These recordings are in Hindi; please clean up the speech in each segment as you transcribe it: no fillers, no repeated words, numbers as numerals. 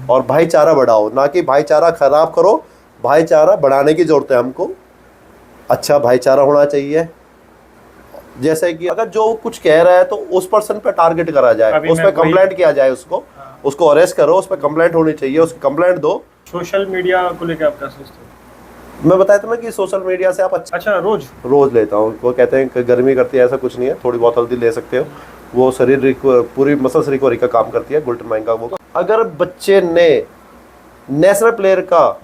और भाईचारा बढ़ाओ, ना कि भाईचारा खराब करो। भाईचारा बढ़ाने की जरूरत है हमको। अच्छा भाईचारा होना चाहिए। जैसे कि अगर जो कुछ कह रहा है तो उस पर्सन पे टारगेट करा जाए, उस पर कंप्लेंट किया जाए, उसको अरेस्ट करो, उस पर कंप्लेंट होनी चाहिए, उसकी कंप्लेंट दो। सोशल मीडिया को लेकर आप क्या सोचते हो? मैं बताया था ना कि सोशल मीडिया से आप अच्छा रोज लेता हूँ। वो कहते हैं कि गर्मी करती है, ऐसा कुछ नहीं है, थोड़ी बहुत हल्दी ले सकते हो। वो शरीर पूरी मसल्स रिकवरी का काम करती है, ग्लूटामाइन का। वो अगर बच्चे ने नेशनल प्लेयर का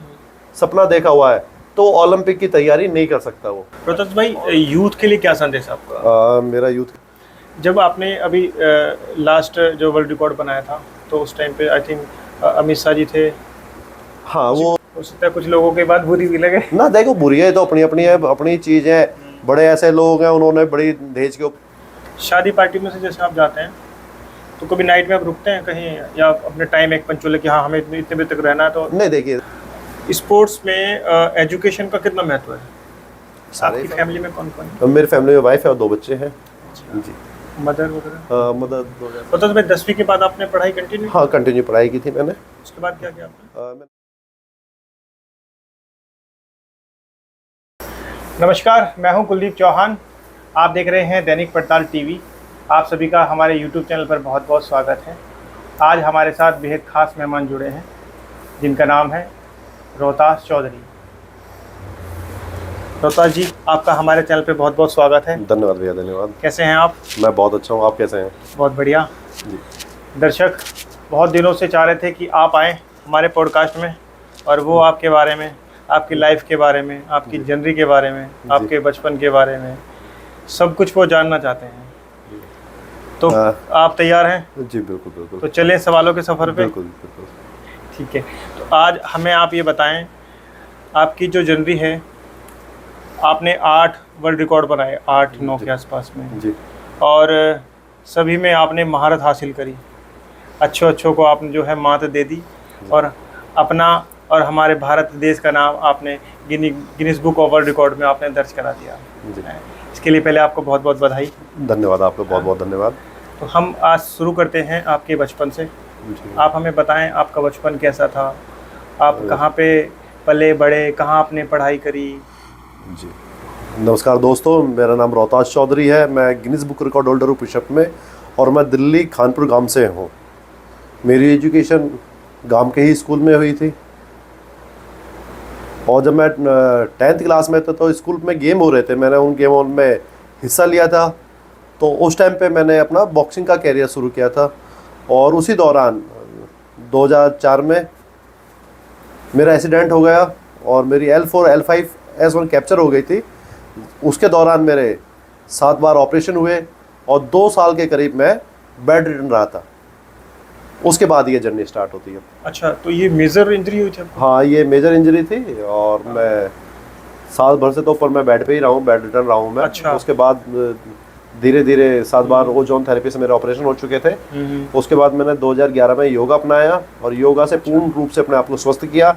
सपना देखा हुआ है तो ओलंपिक की तैयारी नहीं कर सकता वो। प्रताप भाई, यूथ के लिए क्या संदेश आपका? मेरा यूथ, जब आपने अभी लास्ट जो वर्ल्ड रिकॉर्ड बनाया था तो उस टाइम पे आई थिंक अमित शाह जी थे। हाँ, वो हो सकता है कुछ लोगों के बाद बुरी भी लगे ना। देखो, बुरी है तो अपनी अपनी है, अपनी चीज़ है। बड़े ऐसे लोग हैं, उन्होंने बड़ी दहेज के शादी पार्टी में से जैसे आप जाते हैं तो कभी नाइट में आप रुकते हैं कहीं, या अपने टाइम एक पंचुले कि हाँ हमें इतने बजे तक रहना है? तो नहीं, देखिए स्पोर्ट्स में एजुकेशन का कितना महत्व है? आपकी फैमिली में कौन कौन है? मेरी फैमिली में वाइफ है और 2 बच्चे हैं जी। मदर वगैरह? मदर। पता तो भाई 10वीं के बाद आपने पढ़ाई कंटिन्यू? हाँ, कंटिन्यू पढ़ाई की थी मैंने। उसके बाद क्या किया आपने? नमस्कार, मैं हूं कुलदीप चौहान। आप देख रहे हैं दैनिक पड़ताल टीवी। आप सभी का हमारे यूट्यूब चैनल पर बहुत बहुत स्वागत है। आज हमारे साथ बेहद खास मेहमान जुड़े हैं जिनका नाम है रोहतास चौधरी। रोहतास जी, आपका हमारे चैनल पे बहुत बहुत स्वागत है। धन्यवाद भैया, धन्यवाद। कैसे हैं आप? मैं बहुत अच्छा हूँ, आप कैसे हैं? बहुत बढ़िया जी। दर्शक बहुत दिनों से चाह रहे थे कि आप आएँ हमारे पॉडकास्ट में और वो आपके बारे में, आपकी लाइफ के बारे में, आपकी जर्नी के बारे में, आपके बचपन के बारे में सब कुछ वो जानना चाहते हैं। तो आप तैयार हैं? जी बिल्कुल बिल्कुल। तो चलें सवालों के सफ़र पे। बिल्कुल बिल्कुल। ठीक है, तो आज हमें आप ये बताएं, आपकी जो जर्नी है, आपने 8 वर्ल्ड रिकॉर्ड बनाए, 8-9 के आसपास में जी। और सभी में आपने महारत हासिल करी। अच्छों को आपने जो है मात दे दी और अपना और हमारे भारत देश का नाम आपने Guinness book of world record में आपने दर्ज करा दिया। इसके लिए पहले आपको बहुत बहुत बधाई। धन्यवाद, आपको बहुत बहुत धन्यवाद। तो हम आज शुरू करते हैं आपके बचपन से। आप हमें बताएं आपका बचपन कैसा था, आप कहाँ पे पले बड़े, कहाँ आपने पढ़ाई करी? जी नमस्कार दोस्तों, मेरा नाम रोहतास चौधरी है। मैं गिनीज बुक रिकॉर्ड होल्डर हूँ पुशअप में, और मैं दिल्ली खानपुर गांव से हूँ। मेरी एजुकेशन गांव के ही स्कूल में हुई थी, और जब मैं 10th क्लास में था तो स्कूल में गेम हो रहे थे, मैंने उन गेमों में हिस्सा लिया था। तो उस टाइम पे मैंने अपना बॉक्सिंग का कैरियर शुरू किया था, और उसी दौरान 2004 में मेरा एक्सीडेंट हो गया और मेरी L4 L5 S1 कैप्चर हो गई थी। उसके दौरान मेरे 7 बार ऑपरेशन हुए और 2 साल के करीब मैं बेड रिडन रहा था। उसके बाद ये जर्नी स्टार्ट होती है। अच्छा, तो ये मेजर इंजरी हुई थी? हाँ, ये मेजर इंजरी थी, और मैं साल भर से तो ऊपर मैं बेड पे ही रहा हूँ, बेड रिटर्न रहा हूँ मैं। अच्छा। उसके बाद धीरे धीरे 7 बार ओजोन थेरेपी से मेरे ऑपरेशन हो चुके थे। उसके बाद मैंने 2011 में योगा अपनाया, और योगा से पूर्ण रूप से अपने आप को स्वस्थ किया,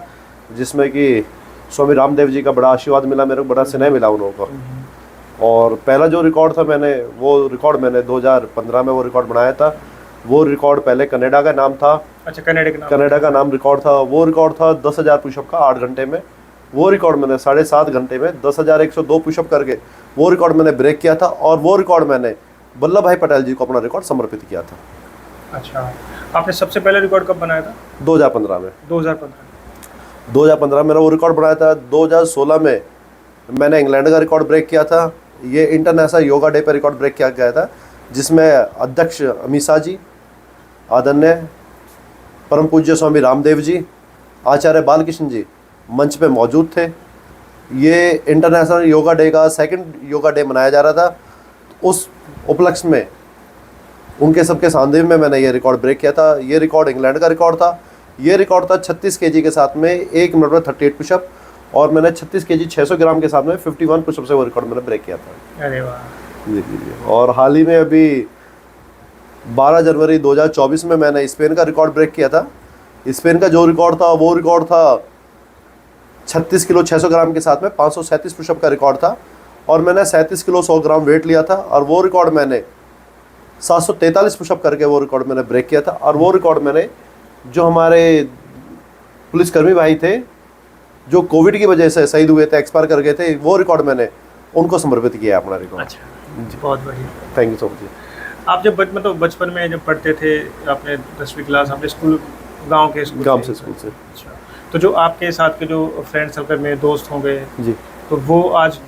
जिसमें कि स्वामी रामदेव जी का बड़ा आशीर्वाद मिला, मेरे को बड़ा स्नेह मिला उन लोगों को। और पहला जो रिकॉर्ड था मैंने 2015 में वो रिकॉर्ड बनाया था। वो रिकॉर्ड पहले कनाडा का नाम था। अच्छा, कनाडा का नाम रिकॉर्ड था। वो रिकॉर्ड था 10,000 पुशअप का 8 घंटे में। वो रिकॉर्ड मैंने 7.5 घंटे में 10,102 पुशअप करके वो रिकॉर्ड मैंने ब्रेक किया था, और वो रिकॉर्ड मैंने वल्लभ भाई पटेल जी को अपना रिकॉर्ड समर्पित किया था। अच्छा, आपने सबसे पहले रिकॉर्ड कब बनाया था? 2015 में। 2015 मेरा वो रिकॉर्ड बनाया था। 2016 में मैंने इंग्लैंड का रिकॉर्ड ब्रेक किया था। ये इंटरनेशनल योगा डे पर रिकॉर्ड ब्रेक किया गया था, जिसमें अध्यक्ष अमित शाह जी, आदरणीय परम पूज्य स्वामी रामदेव जी, आचार्य बालकृष्ण जी मंच पे मौजूद थे। ये इंटरनेशनल योगा डे का 2nd योगा डे मनाया जा रहा था। उस उपलक्ष्य में उनके सबके सानिध्य में मैंने ये रिकॉर्ड ब्रेक किया था। ये रिकॉर्ड इंग्लैंड का रिकॉर्ड था। ये रिकॉर्ड था 36 kg के साथ में 1 मिनट में 38 पुशअप, और मैंने 36 kg 600 ग्राम के साथ में 51 पुशअप से वो रिकॉर्ड मैंने ब्रेक किया था। अरे वाह। जी। और हाल ही में अभी 12 जनवरी 2024 में मैंने स्पेन का रिकॉर्ड ब्रेक किया था। स्पेन का जो रिकॉर्ड था वो रिकॉर्ड था 36 किलो 600 ग्राम के साथ में 537 पुशअप का रिकॉर्ड था, और मैंने 37 किलो 100 ग्राम वेट लिया था, और वो रिकॉर्ड मैंने 743 पुशअप करके वो रिकॉर्ड मैंने ब्रेक किया था। और वो रिकॉर्ड मैंने जो हमारे पुलिसकर्मी भाई थे जो कोविड की वजह से शहीद हुए थे, एक्सपायर कर गए थे, वो रिकॉर्ड मैंने उनको समर्पित किया है अपना रिकॉर्ड। अच्छा, बहुत बढ़िया। Thank you so much. आप जब मतलब बचपन में जब पढ़ते थे, आपने 10वीं क्लास, आपने स्कूल गांव के स्कूल गांव से स्कूल से। अच्छा, तो जो आपके साथ के जो फ्रेंड सर्कल में दोस्त होंगे जी, तो वो आज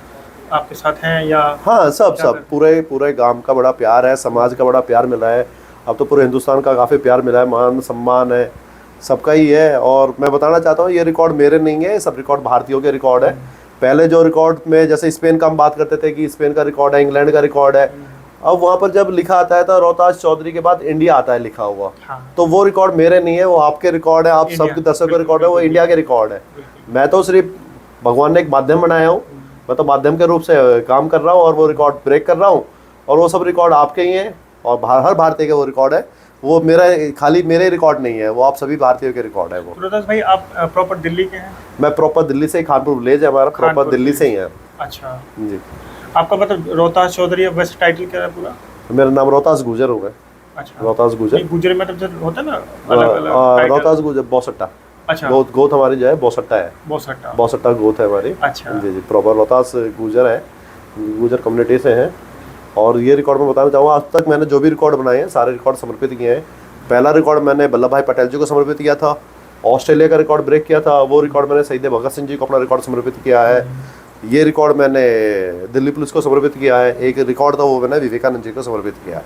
आपके साथ हैं या? हाँ, सब पूरे गांव का बड़ा प्यार है, समाज का बड़ा प्यार मिला है। अब तो पूरे हिंदुस्तान का काफ़ी प्यार मिला है, मान सम्मान है, सबका ही है। और मैं बताना चाहता हूँ ये रिकॉर्ड मेरे नहीं है, सब रिकॉर्ड भारतीयों के रिकॉर्ड है। पहले जो रिकॉर्ड में जैसे स्पेन का हम बात करते थे कि स्पेन का रिकॉर्ड है, इंग्लैंड का रिकॉर्ड है, अब वहाँ पर जब लिखा आता है तो रोहतास चौधरी के बाद इंडिया आता है लिखा हुआ। हाँ। तो वो रिकॉर्ड मेरे नहीं है, वो आपके रिकॉर्ड है, आप सबके दर्शकों का रिकॉर्ड है, वो इंडिया के रिकॉर्ड है। मैं तो सिर्फ भगवान ने एक माध्यम बनाया हूँ, मैं तो माध्यम के रूप से काम कर रहा हूँ और वो रिकॉर्ड ब्रेक कर रहा हूँ। और वो सब रिकॉर्ड आपके ही हैं और हर भारतीय के वो रिकॉर्ड है, वो मेरा खाली मेरे रिकॉर्ड नहीं है, वो आप सभी भारतीयों के रिकॉर्ड है वो। रोहतास भाई, आप प्रॉपर दिल्ली के हैं? मैं प्रॉपर दिल्ली से, खानपुर विलेज है हमारा, प्रॉपर दिल्ली से ही है। अच्छा जी। आपका मतलब रोहतास चौधरी, वैसे टाइटल क्या है पूरा? मेरा नाम रोहतास गुजर होगा। अच्छा, रोहतास गुजर। गुजर में मतलब होता है ना अलग अलग रोहतास गुजर बौसट्टा। अच्छा, गोत हमारी जो है बौसट्टा है, बौसट्टा गोत है हमारी। अच्छा जी जी, प्रॉपर रोहतास गुजर है, गुजर कम्युनिटी से हैं। और ये रिकॉर्ड मैं बताना चाहूँगा, आज तक मैंने जो भी रिकॉर्ड बनाए हैं सारे रिकॉर्ड समर्पित किए हैं। पहला रिकॉर्ड मैंने वल्लभ भाई पटेल जी को समर्पित किया था, ऑस्ट्रेलिया का रिकॉर्ड ब्रेक किया था, वो रिकॉर्ड मैंने शहीद भगत सिंह जी को अपना रिकॉर्ड समर्पित किया है। ये रिकॉर्ड मैंने दिल्ली पुलिस को समर्पित किया है। एक रिकॉर्ड था वो मैंने विवेकानंद जी को समर्पित किया है।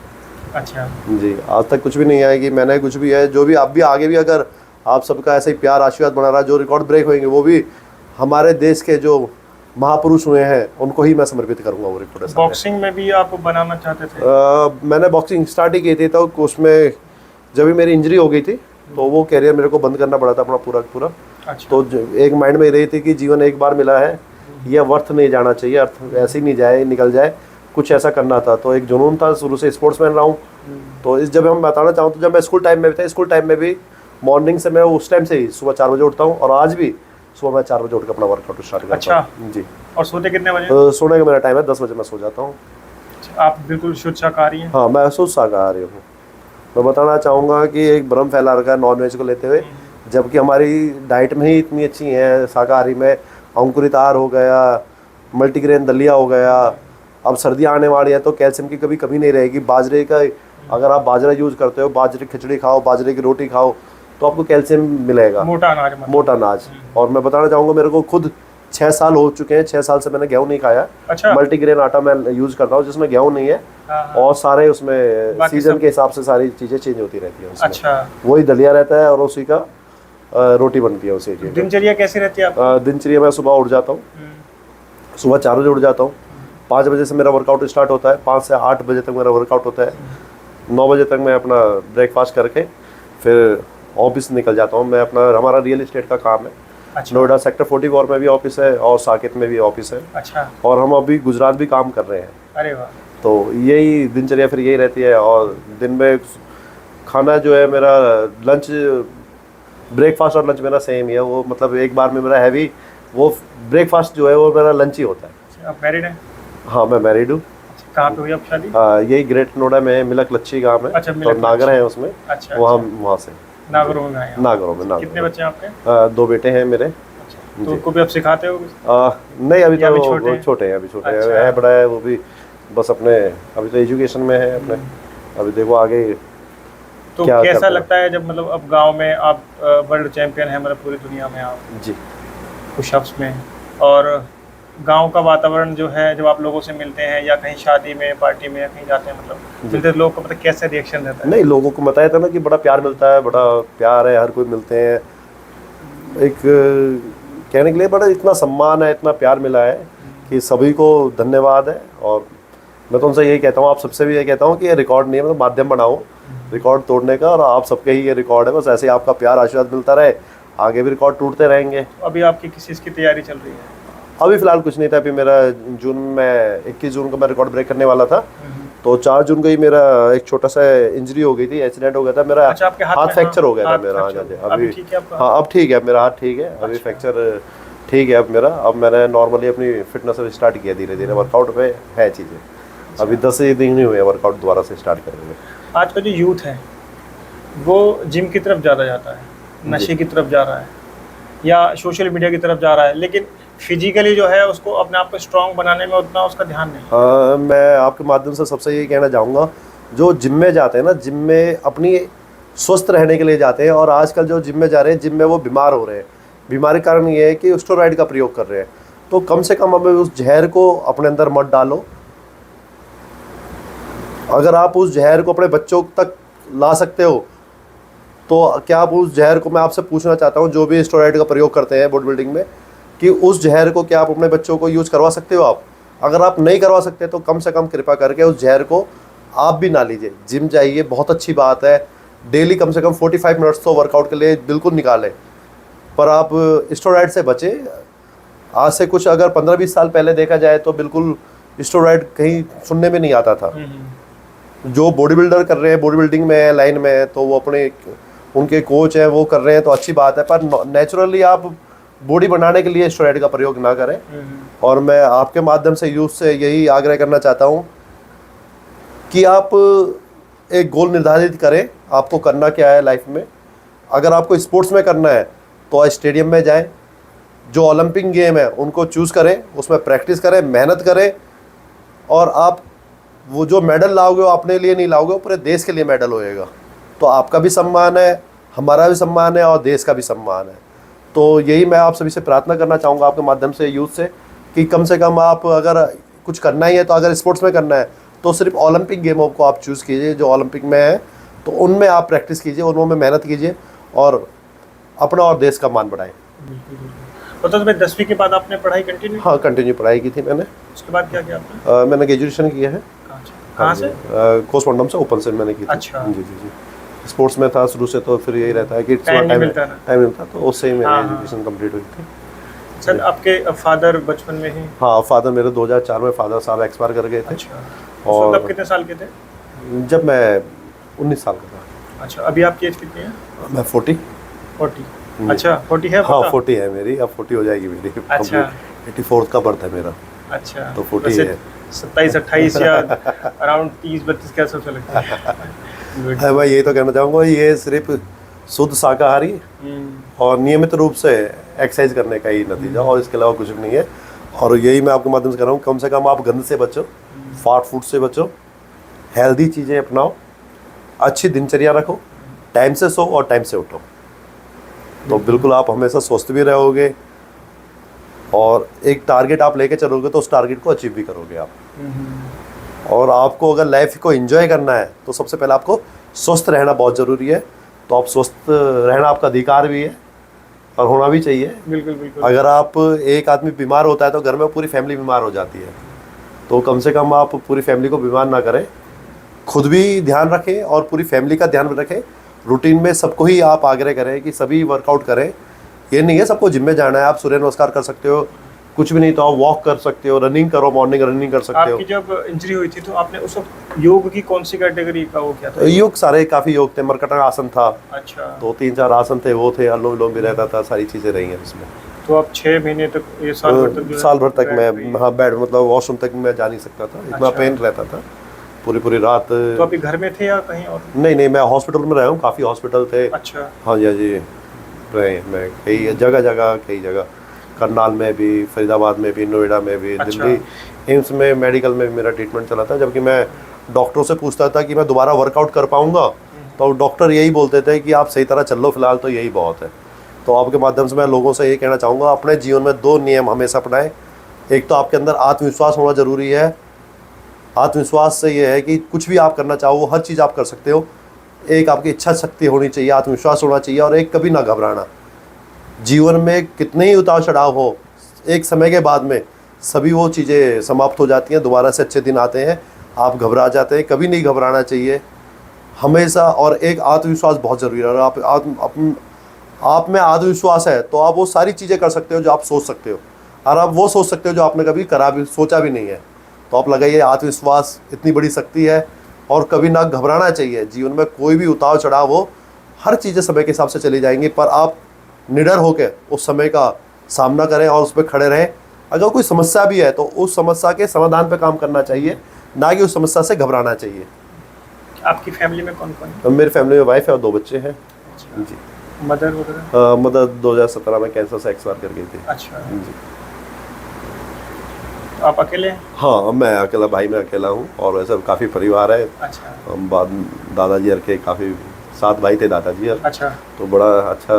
अच्छा जी, आज तक कुछ भी नहीं है कि मैंने कुछ भी है, जो भी आप भी आगे भी अगर आप सबका ऐसे ही प्यार आशीर्वाद बना रहा, जो रिकॉर्ड ब्रेक होंगे वो भी हमारे देश के जो महापुरुष हुए हैं उनको ही मैं समर्पित करूंगा वो रिकॉर्ड। बॉक्सिंग में भी आप बनाना चाहते थे? मैंने बॉक्सिंग स्टार्ट ही की थी, तो उसमें जब भी मेरी इंजरी हो गई थी तो वो कैरियर मेरे को बंद करना पड़ा था अपना पूरा। अच्छा। तो एक माइंड में रही थी कि जीवन एक बार मिला है, यह व्यर्थ नहीं जाना चाहिए, अर्थ ऐसे ही नहीं जाए, निकल जाए, कुछ ऐसा करना था। तो एक जुनून था, शुरू से स्पोर्ट्समैन रहा हूँ। तो इस जब हम बताना चाहूँ तो जब मैं स्कूल टाइम में भी था, स्कूल टाइम में भी मॉर्निंग से मैं उस टाइम से ही सुबह 4 बजे उठता हूँ और आज भी सुबह मैं 4 बजे उठ कर अपना वर्कआउट स्टार्ट करता हूँ। जी। और सोते कितने बजे? सोने का मेरा टाइम है 10 बजे मैं सो जाता हूँ। आप बिल्कुल शुद्ध शाकाहारी हैं? हाँ, मैं शुद्ध शाकाहारी हूँ। मैं बताना चाहूँगा कि एक भ्रम फैला रखा है नॉनवेज को लेते हुए, जबकि हमारी डाइट में ही इतनी अच्छी है। शाकाहारी में अंकुरित आहार हो गया, मल्टीग्रेन दलिया हो गया, अब सर्दियाँ आने वाली है तो कैल्शियम की कभी कमी नहीं रहेगी। बाजरे का अगर आप बाजरा यूज़ करते हो, बाजरे की खिचड़ी खाओ, बाजरे की रोटी खाओ, तो आपको कैल्शियम मिलेगा, मोटा अनाज। मोटा अनाज। और मैं बताना चाहूँगा मेरे को खुद 6 साल हो चुके हैं, 6 साल से मैंने गेहूँ नहीं खाया। अच्छा। मल्टीग्रेन आटा मैं यूज़ करता हूँ जिसमें गेहूँ नहीं है। और सारे उसमें सीजन के हिसाब से सारी चीज़ें चेंज होती रहती हैं। अच्छा। वही दलिया रहता है और उसी का रोटी बनती है उसी की। दिनचर्या कैसी रहती है आपकी? दिनचर्या मैं सुबह उठ जाता हूँ, सुबह 4 बजे उठ जाता हूँ, 5 बजे से मेरा वर्कआउट स्टार्ट होता है, 5 से 8 बजे तक मेरा वर्कआउट होता है। 9 बजे तक मैं अपना ब्रेकफास्ट करके फिर ऑफिस निकल जाता हूँ। मैं अपना, हमारा रियल एस्टेट का काम है। अच्छा। नोएडा सेक्टर 44 में भी ऑफिस है और साकेत में भी ऑफिस है। अच्छा। और हम अभी गुजरात भी काम कर रहे हैं। अरे वाह। तो यही दिनचर्या फिर यही रहती है। और दिन में खाना जो है मेरा, लंच, ब्रेकफास्ट और लंच मेरा सेम ही है। वो मतलब एक बार में मेरा हैवी वो ब्रेकफास्ट जो है वो मेरा लंच ही होता है। आप मैरिड हैं? हाँ, मैं मैरिड हूँ। कहाँ पे हुई आप शादी? यही ग्रेट नोएडा में मिलक लच्छी गाँव है। अच्छा, तो नागर है उसमें। अच्छा। वहाँ से नागरों में आए हैं? नागरों में। कितने बच्चे हैं आपके? 2 बेटे हैं मेरे। तो उनको भी आप सिखाते हो? नहीं, अभी तो छोटे हैं, अभी छोटे अच्छा। है, बड़ा है वो भी, बस अपने अभी तो एजुकेशन में है अपने। अभी देखो आगे तो कैसा लगता है जब मतलब अब गांव में आप वर्ल्ड चैंपियन हैं, मतलब पूरी दुनिया में आप जी पुशअप्स में, और गांव का वातावरण जो है, जब आप लोगों से मिलते हैं या कहीं शादी में, पार्टी में या कहीं जाते हैं, मतलब मिलते लोग का मतलब कैसा रिएक्शन रहता है? नहीं, लोगों को बताया था ना कि बड़ा प्यार मिलता है, बड़ा प्यार है, हर कोई मिलते हैं। एक कहने के लिए बड़ा इतना सम्मान है, इतना प्यार मिला है कि सभी को धन्यवाद है। और मैं तो उनसे यही कहता हूँ, आप सबसे भी यही कहता हूँ कि ये रिकॉर्ड नहीं है, मतलब माध्यम बनाओ रिकॉर्ड तोड़ने का, और आप सबके ही ये रिकॉर्ड है। बस ऐसे ही आपका प्यार आशीर्वाद मिलता रहे, आगे भी रिकॉर्ड टूटते रहेंगे। अभी आपकी किस चीज़ की तैयारी चल रही है? अभी फिलहाल कुछ नहीं था। अभी मेरा जून में 21 जून को मैं रिकॉर्ड ब्रेक करने वाला था, तो 4 जून को ही मेरा एक छोटा सा इंजरी हो गई थी, एक्सीडेंट हो गया था मेरा। अच्छा, आपके हाथ फ्रैक्चर हो गया था मेरा। अभी ठीक है आपका? हाँ, अब ठीक है, मेरा हाथ ठीक है, अभी फ्रैक्चर ठीक है अब मेरा। अब मैंने नॉर्मली अपनी फिटनेस स्टार्ट किया धीरे धीरे, वर्कआउट पे है चीज़ें। अभी 10 दिन नहीं हुए वर्कआउट दोबारा से स्टार्ट करेंगे। आज का जो यूथ है वो जिम की तरफ ज़्यादा जाता है, नशे की तरफ जा रहा है, या सोशल मीडिया की तरफ जा रहा है, लेकिन फिजिकली जो है उसको अपने आप को स्ट्रांग बनाने में उतना उसका ध्यान नहीं। मैं आपके माध्यम से सबसे यही कहना चाहूँगा, जो जिम में जाते हैं ना, जिम में अपनी स्वस्थ रहने के लिए जाते हैं, और आजकल जो जिम में जा रहे हैं, जिम में वो बीमार हो रहे हैं। बीमारी का कारण ये है कि स्टेरॉइड का प्रयोग कर रहे हैं। तो कम से कम हमें उस जहर को अपने अंदर मत डालो। अगर आप उस जहर को अपने बच्चों तक ला सकते हो, तो क्या आप उस जहर को, मैं आपसे पूछना चाहता हूँ, जो भी स्टेरॉइड का प्रयोग करते हैं बॉडी बिल्डिंग में, कि उस जहर को क्या आप अपने बच्चों को यूज़ करवा सकते हो आप? अगर आप नहीं करवा सकते तो कम से कम कृपा करके उस जहर को आप भी ना लीजिए। जिम जाइए, बहुत अच्छी बात है, डेली कम से कम 45 मिनट्स तो वर्कआउट के लिए बिल्कुल निकालें, पर आप स्टेरॉइड से बचें। आज से कुछ अगर 15-20 साल पहले देखा जाए तो बिल्कुल स्टेरॉइड कहीं सुनने में नहीं आता था। जो बॉडी बिल्डर कर रहे हैं, बॉडी बिल्डिंग में है, लाइन में है, तो वो अपने उनके कोच हैं, वो कर रहे हैं तो अच्छी बात है, पर नेचुरली आप बॉडी बनाने के लिए स्टेरॉइड का प्रयोग ना करें। और मैं आपके माध्यम से यूथ से यही आग्रह करना चाहता हूँ कि आप एक गोल निर्धारित करें, आपको करना क्या है लाइफ में। अगर आपको स्पोर्ट्स में करना है तो स्टेडियम में जाएं, जो ओलंपिक गेम है उनको चूज़ करें, उसमें प्रैक्टिस करें, मेहनत करें, और आप वो जो मेडल लाओगे वो अपने लिए नहीं लाओगे, वो पूरे देश के लिए मेडल होएगा। तो आपका भी सम्मान है, हमारा भी सम्मान है, और देश का भी सम्मान है। तो यही मैं आप सभी से प्रार्थना करना चाहूँगा आपके माध्यम से, यूथ से, कि कम से कम आप अगर कुछ करना ही है, तो अगर स्पोर्ट्स में करना है तो सिर्फ ओलंपिक गेमों को आप चूज़ कीजिए, जो ओलंपिक में है, तो उनमें आप प्रैक्टिस कीजिए, उनमें मेहनत कीजिए, और अपना और देश का मान बढ़ाएं। तो मैं 10वीं के बाद आपने पढ़ाई कंटिन्यू? हाँ, कंटिन्यू पढ़ाई की थी मैंने। उसके बाद क्या किया आपने? मैंने ग्रेजुएशन किया है। कहाँ से? कोर्सपोंडम से, ओपन से मैंने की थी। अच्छा। जी जी जी। स्पोर्ट्स में था शुरू से, तो फिर यही रहता है कि टाइम नहीं मिलता, तो उससे ही मेरी एजुकेशन कंप्लीट हुई थी। सर, आपके फादर बचपन में ही? हाँ, फादर मेरे 2004 में फादर साहब एक्सपायर कर गए थे। अच्छा। और तब कितने साल के थे जब मैं 19 साल का था? अच्छा। अभी आपकी एज कितनी है? मैं 40। अच्छा, 40 है? हाँ, 40 है मेरी, अब 40 हो जाएगी मेरी। अच्छा। 84 का बर्थ है मेरा। अच्छा, तो 40 है। 27-28 या अराउंड 30-32 क्या सब लगता है? मैं यही तो कहना चाहूँगा, ये सिर्फ शुद्ध शाकाहारी और नियमित रूप से एक्सरसाइज करने का ही नतीजा, और इसके अलावा कुछ भी नहीं है। और यही मैं आपके माध्यम से कह रहा हूँ, कम से कम आप गंद से बचो, फास्ट फूड से बचो, हेल्दी चीज़ें अपनाओ, अच्छी दिनचर्या रखो, टाइम से सो और टाइम से उठो, तो बिल्कुल आप हमेशा स्वस्थ भी रहोगे, और एक टारगेट आप लेके चलोगे तो उस टारगेट को अचीव भी करोगे आप। और आपको अगर लाइफ को एंजॉय करना है तो सबसे पहले आपको स्वस्थ रहना बहुत ज़रूरी है। तो आप स्वस्थ रहना आपका अधिकार भी है, और होना भी चाहिए। बिल्कुल बिल्कुल। अगर आप एक आदमी बीमार होता है तो घर में पूरी फैमिली बीमार हो जाती है, तो कम से कम आप पूरी फैमिली को बीमार ना करें, खुद भी ध्यान रखें और पूरी फैमिली का ध्यान रखें। रूटीन में सबको ही आप आग्रह करें कि सभी वर्कआउट करें। ये नहीं है सबको जिम में जाना है, आप सूर्य नमस्कार कर सकते हो, कुछ भी नहीं तो आप वॉक कर सकते हो, रनिंग करो, मॉर्निंग रनिंग कर सकते हो। आपकी जब इंजरी हुई थी तो आपने उस वक्त योग की कौन सी कैटेगरी का वो किया था? योग सारे काफ़ी योग थे, मरकटा आसन था। अच्छा। 2-3-4 आसन थे, वो थे, अनुलोम विलोम भी रहता था, सारी चीज़ें रही हैं उसमें। तो आप 6 महीने तक, ये साल भर तक? साल भर तक मैं, हाँ, बेड मतलब वॉशरूम तक मैं जा नहीं सकता था, इतना पेन रहता था पूरी रात। तो अभी घर में थे या कहीं और? नहीं, मैं हॉस्पिटल में रहा हूँ, काफ़ी हॉस्पिटल थे। अच्छा। हाँ जी रहे मैं कई जगह, करनाल में भी, फरीदाबाद में भी, नोएडा में भी, दिल्ली एम्स में, मेडिकल में भी मेरा ट्रीटमेंट चला था। जबकि मैं डॉक्टरों से पूछता था कि मैं दोबारा वर्कआउट कर पाऊँगा, तो डॉक्टर यही बोलते थे कि आप सही तरह चल लो फिलहाल, तो यही बहुत है। तो आपके माध्यम से मैं लोगों से ये कहना चाहूँगा, अपने जीवन में 2 नियम हमेशा अपनाएं। एक तो आपके अंदर आत्मविश्वास होना ज़रूरी है। आत्मविश्वास से ये है कि कुछ भी आप करना चाहो, हर चीज़ आप कर सकते हो। एक आपकी इच्छा शक्ति होनी चाहिए, आत्मविश्वास होना चाहिए, और एक कभी ना घबराना। जीवन में कितने ही उतार चढ़ाव हो, एक समय के बाद में सभी वो चीज़ें समाप्त हो जाती हैं, दोबारा से अच्छे दिन आते हैं, आप घबरा जाते हैं, कभी नहीं घबराना चाहिए हमेशा। और एक आत्मविश्वास बहुत ज़रूरी है। और आप में आत्मविश्वास है तो आप वो सारी चीज़ें कर सकते हो जो आप सोच सकते हो, और आप वो सोच सकते हो जो आपने कभी सोचा भी नहीं है। तो आप लगाइए, आत्मविश्वास इतनी बड़ी शक्ति है, और कभी ना घबराना चाहिए। जीवन में कोई भी उतार चढ़ाव हो, हर चीज़ें समय के हिसाब से चली जाएंगी, पर आप निडर होकर उस समय का सामना करें और उस पर खड़े रहें। अगर कोई समस्या भी है तो उस समस्या के समाधान पर काम करना चाहिए, ना कि उस समस्या से घबराना चाहिए। आपकी फैमिली में कौन कौन है? मेरी फैमिली में वाइफ है और 2 बच्चे हैं। जी। मदर वगैरह? मदर 2017 में कैंसर से एक्सपायर कर गई थी। अच्छा, जी। तो आप अकेले हैं? हाँ, मैं अकेला, भाई मैं अकेला हूँ, और वैसे काफ़ी परिवार है। अच्छा हम बाद दादाजी और के काफ़ी 7 भाई थे दादाजी और, अच्छा, तो बड़ा अच्छा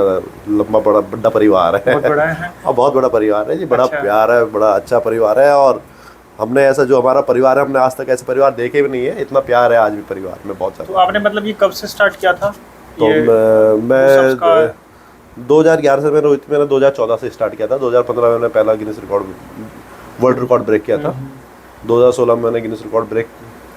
लंबा बड़ा परिवार है। बहुत बड़ा है। और बहुत बड़ा परिवार है जी, बड़ा अच्छा। प्यार है, बड़ा अच्छा परिवार है। और हमने ऐसा जो हमारा परिवार है, हमने आज तक ऐसे परिवार देखे भी नहीं है, इतना प्यार है आज भी परिवार में, बहुत तो ज़्यादा। आपने मतलब ये कब से स्टार्ट किया था? तो ये मैं पुशअप्स का? 2011 से मैंने 2014 से स्टार्ट किया था। 2015 में मैंने पहला Guinness record, world record break किया था। 2016 में मैंने गिनीज रिकॉर्ड ब्रेक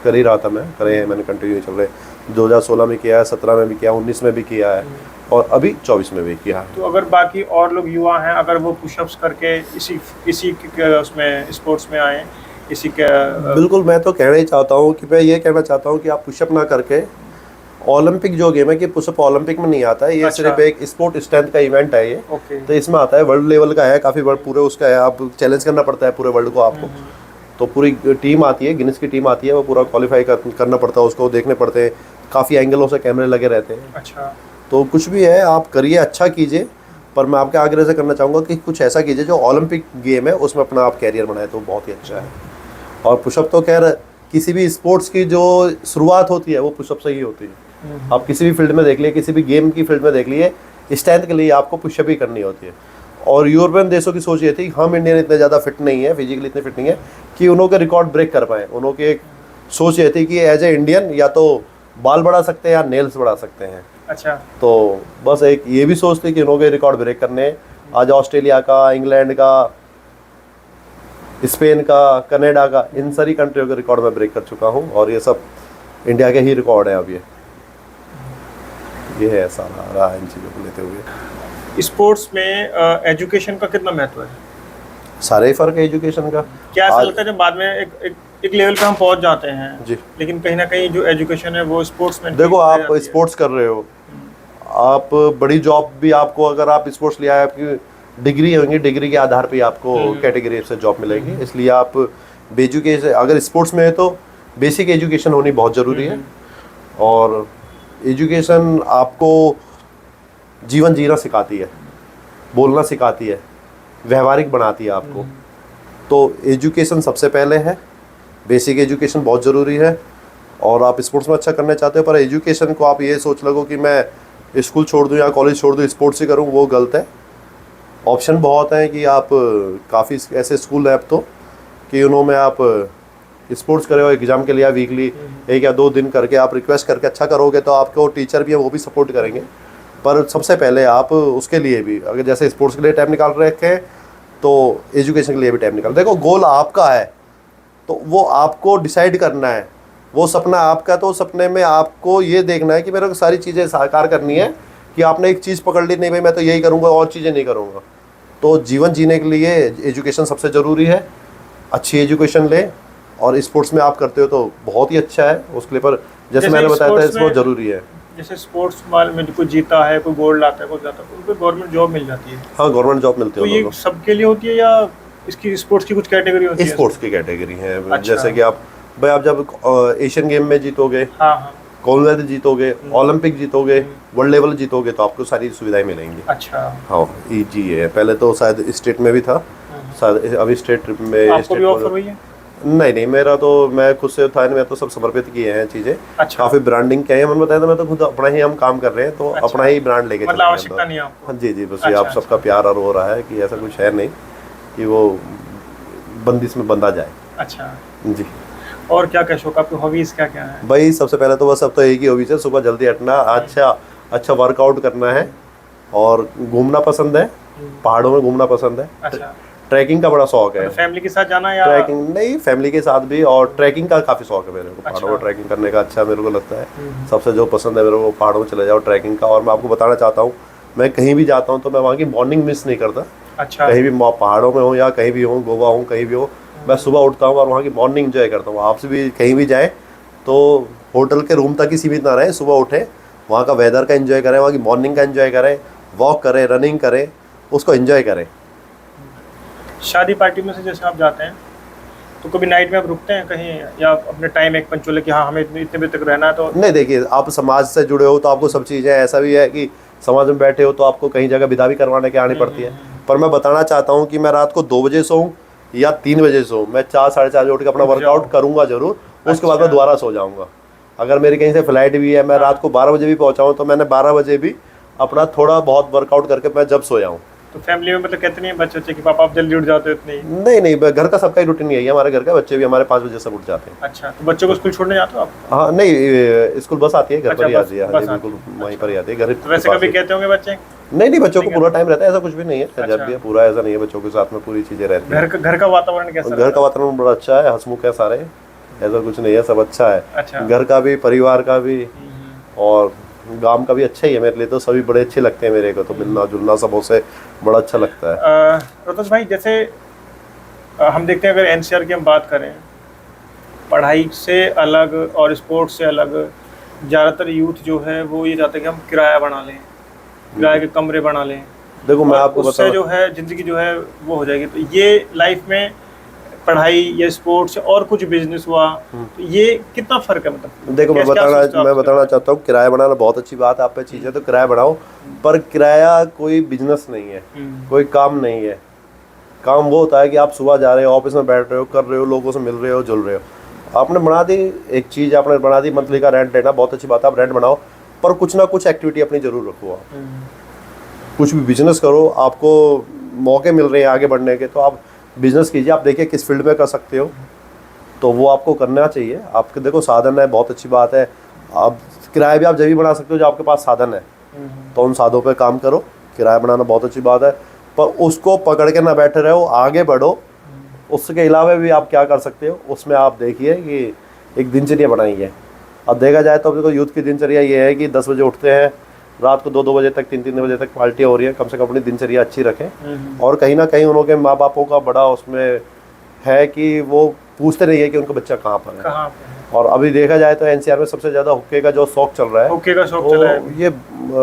कर ही रहा था, मैंने कंटिन्यू चल रहे। 2016 में किया है, 17 में भी किया, 19 में भी किया है, और अभी 24 में भी किया है। तो अगर बाकी और लोग युवा हैं, अगर वो पुशअप्स करके इसी उसमें स्पोर्ट्स में आए, इसी के बिल्कुल, मैं तो कहना ही चाहता हूँ कि मैं ये कहना चाहता हूँ कि आप पुशअप ना करके, ओलंपिक जो गेम है कि पुशअप ओलंपिक में नहीं आता है, ये अच्छा। सिर्फ एक स्पोर्ट स्ट्रेंथ का इवेंट है ये। ओके। तो इसमें आता है, वर्ल्ड लेवल का है, काफ़ी वर्ल्ड पूरे उसका है, आप चैलेंज करना पड़ता है पूरे वर्ल्ड को आपको। तो पूरी टीम आती है, गिनीज की टीम आती है, वो पूरा क्वालिफाई करना पड़ता है, उसको देखने पड़ते हैं, काफ़ी एंगलों से कैमरे लगे रहते हैं। अच्छा, तो कुछ भी है, आप करिए, अच्छा कीजिए, पर मैं आपके आग्रह से करना चाहूँगा कि कुछ ऐसा कीजिए जो ओलंपिक गेम है उसमें अपना आप कैरियर बनाए, तो बहुत ही अच्छा है। और पुशअप तो खैर किसी भी स्पोर्ट्स की जो शुरुआत होती है वो पुशअप से ही होती है। आप किसी भी फील्ड में देख लिए, किसी भी गेम की फील्ड में देख लिए, स्ट्रेंथ के लिए आपको पुशअप ही करनी होती है। और यूरोपियन देशों की सोच ये थी, हम इंडियन इतने ज़्यादा फिट नहीं है, फिजिकली इतने फिट नहीं है कि उन्हों के रिकॉर्ड ब्रेक कर पाएँ। उन्हों की एक सोच ये थी कि एज ए इंडियन या तो बाल बढ़ा सकते हैं या नेल्स बढ़ा सकते हैं। अच्छा, तो बस एक ये भी सोच थी कि उन्हों के रिकॉर्ड ब्रेक करने। आज ऑस्ट्रेलिया का, इंग्लैंड का, स्पेन का, कनाडा का, इन सारी कंट्रियों के रिकॉर्ड मैं ब्रेक कर चुका हूँ, और ये सब इंडिया के ही रिकॉर्ड है। अब ये है सारा रहा इन चीज़ों को लेते हुए। स्पोर्ट्स में एजुकेशन का कितना महत्व है? सारे ही फ़र्क है एजुकेशन का। क्या ऐसा आज- लगता है जब बाद में एक लेवल पे हम पहुंच जाते हैं जी, लेकिन कहीं ना कहीं जो एजुकेशन है वो स्पोर्ट्स में देखो आप स्पोर्ट्स कर रहे हो, आप बड़ी जॉब भी, आपको अगर आप स्पोर्ट्स लिया है, आपकी डिग्री होंगी, डिग्री के आधार पे आपको कैटेगरी से जॉब मिलेगी। इसलिए आप बेजुकेशन, अगर स्पोर्ट्स में है तो बेसिक एजुकेशन होनी बहुत ज़रूरी है। और एजुकेशन आपको जीवन जीना सिखाती है, बोलना सिखाती है, व्यवहारिक बनाती है आपको। तो एजुकेशन सबसे पहले है, बेसिक एजुकेशन बहुत ज़रूरी है। और आप स्पोर्ट्स में अच्छा करना चाहते हो, पर एजुकेशन को आप ये सोच लगो कि मैं स्कूल छोड़ दूं या कॉलेज छोड़ दूं, स्पोर्ट्स ही करूं, वो गलत है। ऑप्शन बहुत हैं कि आप, काफ़ी ऐसे स्कूल हैं अब तो कि उन्होंने आप स्पोर्ट्स करे हो, एग्ज़ाम के लिए वीकली 1 या 2 दिन करके आप रिक्वेस्ट करके अच्छा करोगे तो आपको टीचर भी है वो भी सपोर्ट करेंगे। पर सबसे पहले आप उसके लिए भी, अगर जैसे स्पोर्ट्स के लिए टाइम निकाल रखे हैं तो एजुकेशन के लिए भी टाइम निकाल। देखो गोल आपका है तो वो आपको डिसाइड करना है, वो सपना आपका, तो सपने में आपको ये देखना है कि मेरे को सारी चीज़ें साकार करनी है। कि आपने एक चीज़ पकड़ ली, नहीं भाई मैं तो यही करूँगा और चीज़ें नहीं करूँगा। तो जीवन जीने के लिए एजुकेशन सबसे ज़रूरी है। अच्छी एजुकेशन ले, और स्पोर्ट्स में आप करते हो तो बहुत ही अच्छा है उसके लिए। पर जैसे मैंने बताया था, इसमें ज़रूरी है। जैसे स्पोर्ट्स में कोई जीता है, कोई गोल्ड लाता है, कोई जाता है, उनको गवर्नमेंट जॉब मिल जाती है। हाँ, गवर्नमेंट जॉब मिलती तो है ये उनको। सबके लिए होती है या इसकी स्पोर्ट्स की कुछ कैटेगरी होती है? स्पोर्ट्स की कैटेगरी है। अच्छा। जैसे कि आप भाई, आप जब एशियन गेम में जीतोगे, हाँ हाँ, कॉमनवेल्थ जीतोगे, ओलंपिक जीतोगे, वर्ल्ड लेवल जीतोगे, तो आपको सारी सुविधाएं मिलेंगी। अच्छा, हाँ, ईजी है। पहले तो शायद स्टेट में भी था, शायद अभी स्टेट में। आपको भी ऑफर हुई है? नहीं, मेरा तो, मैं खुद से था, मैं तो सब समर्पित किए हैं चीज़ें। अच्छा, काफ़ी ब्रांडिंग किए हैं, मैंने बताया था, मैं तो खुद अपना ही हम काम कर रहे हैं, तो अच्छा। अपना ही ब्रांड लेके मतलब चल रहे हैं। आवश्यकता नहीं है आपको? हाँ जी, बस ये अच्छा, आप सबका प्यार और हो रहा है कि ऐसा कुछ है नहीं कि वो बंदिश में बंधा जाए। अच्छा, जी और क्या क्या शौक, आपकी हॉबीज क्या क्या है? भाई, सबसे पहले तो बस अब तो एक ही हॉबीज है, सुबह जल्दी उठना, अच्छा वर्कआउट करना है, और घूमना पसंद है, पहाड़ों में घूमना पसंद है। अच्छा, ट्रैकिंग का बड़ा शौक है। फैमिली के साथ जाना या? ट्रैकिंग नहीं, फैमिली के साथ भी, और ट्रैकिंग का काफ़ी शौक है मेरे को। पहाड़ों में अच्छा। ट्रैकिंग करने का अच्छा मेरे को लगता है। सबसे जो पसंद है मेरे को, पहाड़ों में चले जाओ ट्रैकिंग का। और मैं आपको बताना चाहता हूँ, मैं कहीं भी जाता हूँ तो मैं वहाँ की मॉर्निंग मिस नहीं करता। अच्छा, कहीं भी पहाड़ों में हो या कहीं भी हो, गोवा हो, कहीं भी हो, मैं सुबह उठता हूँ और वहाँ की मॉर्निंग एंजॉय करता हूँ। आपसे भी कहीं भी जाएँ तो होटल के रूम तक ही सीमित ना रहें, सुबह उठें, वहाँ का वेदर का एंजॉय करें, वहाँ की मॉर्निंग का एंजॉय करें, वॉक करें, रनिंग करें, उसको एंजॉय करें। शादी पार्टी में से जैसे आप जाते हैं तो कभी नाइट में आप रुकते हैं कहीं, या अपने टाइम एक पंचोले कि हाँ हमें इतने बजे तक रहना है? तो नहीं, देखिए, आप समाज से जुड़े हो तो आपको सब चीज़ें, ऐसा भी है कि समाज में बैठे हो तो आपको कहीं जगह विदा भी करवाने के आनी पड़ती है। पर मैं बताना चाहता हूँ कि मैं रात को 2 बजे सोऊं या 3 बजे सोऊं, मैं 4 साढ़े 4 बजे उठ के अपना वर्कआउट करूंगा जरूर, उसके बाद मैं दोबारा सो जाऊंगा। अगर मेरी कहीं से फ्लाइट भी है, मैं रात को 12 बजे भी पहुंचाऊँ तो मैंने 12 बजे भी अपना थोड़ा बहुत वर्कआउट करके मैं जब सोया हूँ। तो फैमिली में मतलब कितने बच्चे कि पापा आप जल्दी उठ जाते हो इतनी? नहीं, घर का सबका ही रूटीन यही है, हमारे घर का बच्चे भी हमारे 5 बजे सब उठ जाते हैं। अच्छा, तो बच्चों को स्कूल छोड़ने जाते हो आप? हाँ नहीं, स्कूल बस आती है, घर पर ही आती है, बस बिल्कुल वहीं पर ही आती है घर। तो वैसे कभी कहते होंगे बच्चे? नहीं, बच्चों को पूरा टाइम रहता है, ऐसा कुछ भी नहीं है, जब भी है पूरा ऐसा नहीं है, बच्चों के साथ में पूरी चीजें रहती है। घर का वातावरण कैसा? घर का वातावरण बड़ा अच्छा है, हंसमुख है सारे, ऐसा कुछ नहीं है, सब अच्छा है। अच्छा। घर का भी, परिवार का भी और गांव का भी अच्छा ही है। मेरे लिए तो सभी बड़े अच्छे लगते हैं, मेरे को तो मिलना जुलना सबों से बड़ा अच्छा लगता है। रोहतास भाई, जैसे हम देखते हैं अगर एनसीआर की हम बात करें, पढ़ाई से अलग और स्पोर्ट्स से अलग ज़्यादातर यूथ जो है वो ये चाहते हैं कि हम किराया बना लें, किराए के कमरे बना लें। देखो मैं आपको उससे जो है ज़िंदगी जो है वो हो जाएगी। तो ये लाइफ में पढ़ाई या स्पोर्ट्स और कुछ बिजनेस हुआ, तो ये कितना फर्क है? मतलब देखो मैं बताना चाहता हूँ, किराया बनाना बहुत अच्छी बात है, आप पे चीज़ है तो किराया बढ़ाओ, पर किराया कोई बिजनेस नहीं है, कोई काम नहीं है। काम वो होता है कि आप सुबह जा रहे हो, ऑफिस में बैठ रहे हो, कर रहे हो, लोगों से मिल रहे हो, जुल रहे हो। आपने बना दी एक चीज़, आपने बना दी मंथली का रेंट लेना, बहुत अच्छी बात है, आप रेंट बनाओ, पर कुछ ना कुछ एक्टिविटी अपनी जरूर रखो। आप कुछ भी बिजनेस करो, आपको मौके मिल रहे हैं आगे बढ़ने के, तो आप बिजनेस कीजिए। आप देखिए किस फील्ड में कर सकते हो, तो वो आपको करना चाहिए। आपके देखो साधन है, बहुत अच्छी बात है। आप किराया भी आप जब भी बना सकते हो जब आपके पास साधन है, तो उन साधनों पे काम करो। किराया बनाना बहुत अच्छी बात है, पर उसको पकड़ के ना बैठे रहो, आगे बढ़ो। उसके अलावा भी आप क्या कर सकते हो, उसमें आप देखिए कि एक दिनचर्या बनाइए। अब देखा जाए तो देखो यूथ की दिनचर्या ये है कि 10 बजे उठते हैं, रात को 2-2 बजे तक, 3-3 बजे तक पार्टियाँ हो रही है। कम से कम अपनी दिनचर्या अच्छी रखें। और कहीं ना कहीं उनके माँ बापों का बड़ा उसमें है कि वो पूछते नहीं है कि उनका बच्चा कहाँ पर है। और अभी देखा जाए तो एनसीआर में सबसे ज़्यादा हुक्के का जो शौक चल रहा है, हुक्के का शौक चल रहा है, ये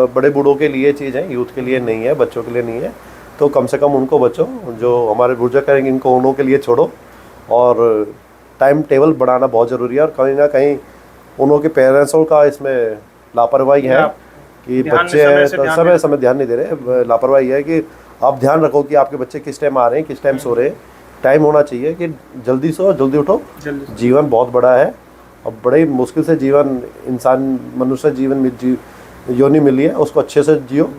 बड़े बूढ़ों के लिए चीज़ है, यूथ के लिए नहीं है, बच्चों के लिए नहीं है। तो कम से कम उनको बचो, जो हमारे बुजुर्ग करेंगे इनको उन्हों के लिए छोड़ो। और टाइम टेबल बढ़ाना बहुत ज़रूरी है। और कहीं ना कहीं उन्हों के पेरेंट्सों का इसमें लापरवाही है कि बच्चे हैं तो समय ध्यान नहीं दे रहे। लापरवाही है कि आप ध्यान रखो कि आपके बच्चे किस टाइम आ रहे हैं, किस टाइम सो रहे हैं। टाइम होना चाहिए कि जल्दी सो, जल्दी उठो। जीवन बहुत बड़ा है और बड़ी मुश्किल से जीवन इंसान मनुष्य जीवन योनि मिली है, उसको अच्छे से जियो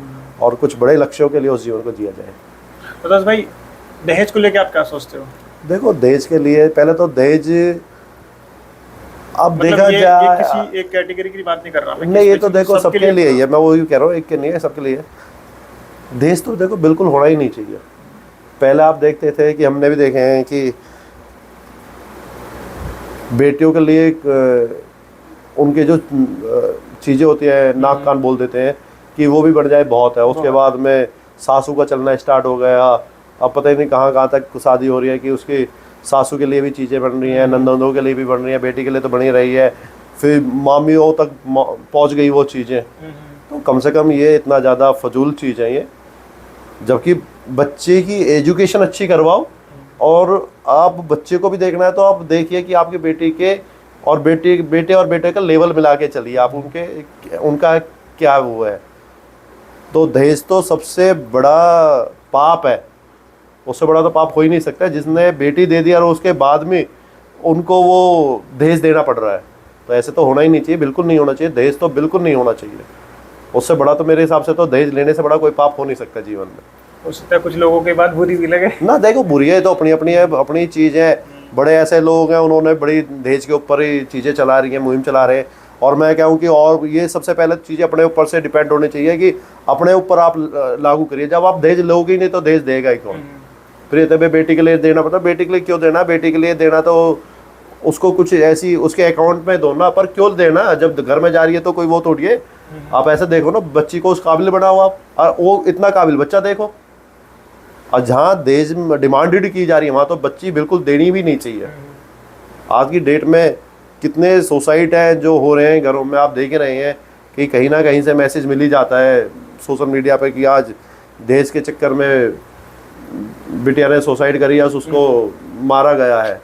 और कुछ बड़े लक्ष्यों के लिए उस जीवन को जिया जाए। रोहतास भाई, दहेज को लेकर आप क्या सोचते हो? देखो दहेज के लिए पहले तो दहेज अब मतलब देखा जाए, ये किसी एक कैटेगरी की बात नहीं कर रहा मैं, नहीं ये तो देखो सबके लिए ही है, मैं वही कह रहा हूँ, एक के नहीं है, सबके लिए। दहेज तो देखो बिल्कुल होना ही नहीं चाहिए। पहले आप देखते थे कि हमने भी देखे हैं कि बेटियों के लिए उनके जो चीज़ें होती है, नाक कान बोल देते हैं कि वो भी बढ़ जाए बहुत है। उसके बाद में सासू का चलना स्टार्ट हो गया। अब पता ही नहीं कहाँ कहाँ तक शादी हो रही है कि उसकी सासू के लिए भी चीज़ें बन रही हैं, नंदों के लिए भी बन रही हैं, बेटी के लिए तो बनी रही है, फिर मामियों तक पहुंच गई वो चीज़ें। तो कम से कम ये इतना ज़्यादा फजूल चीज़ है ये। जबकि बच्चे की एजुकेशन अच्छी करवाओ, और आप बच्चे को भी देखना है तो आप देखिए कि आपकी बेटी के और बेटे और बेटे का लेवल मिला के चलिए, आप उनका क्या वो है। तो दहेज तो सबसे बड़ा पाप है, उससे बड़ा तो पाप हो ही नहीं सकता जिसने बेटी दे दिया और उसके बाद में उनको वो दहेज देना पड़ रहा है। तो ऐसे तो होना ही नहीं चाहिए, बिल्कुल नहीं होना चाहिए। दहेज तो बिल्कुल नहीं होना चाहिए। उससे बड़ा तो मेरे हिसाब से तो दहेज लेने से बड़ा कोई पाप हो नहीं सकता जीवन में। हो सकता है कुछ लोगों की बात बुरी भी लगे ना, देखो बुरी है तो अपनी अपनी है, अपनी चीज़ है। बड़े ऐसे लोग हैं, उन्होंने बड़ी दहेज के ऊपर ही चीज़ें चला रही हैं, मुहिम चला रहे हैं। और मैं कहूँ कि और ये सबसे पहले चीज़ें अपने ऊपर से डिपेंड होनी चाहिए कि अपने ऊपर आप लागू करिए। जब आप दहेज लोगे ही नहीं तो दहेज देगा ही कौन? फिर तभी बेटी के लिए देना पड़ता, बेटी के लिए क्यों देना? बेटी के लिए देना तो उसको कुछ ऐसी उसके अकाउंट में दो ना, पर क्यों देना? जब घर में जा रही है तो कोई वो तोड़िए। आप ऐसे देखो ना, बच्ची को उस काबिल बनाओ आप, और वो इतना काबिल बच्चा देखो। और जहाँ दहेज डिमांडेड की जा रही है वहाँ तो बच्ची बिल्कुल देनी भी नहीं चाहिए। आज की डेट में कितने सुसाइड हैं जो हो रहे हैं घरों में, आप देख रहे हैं कि कहीं ना कहीं से मैसेज मिल ही जाता है सोशल मीडिया पे कि आज दहेज के चक्कर में बिटिया ने सुसाइड करी या उसको मारा गया है।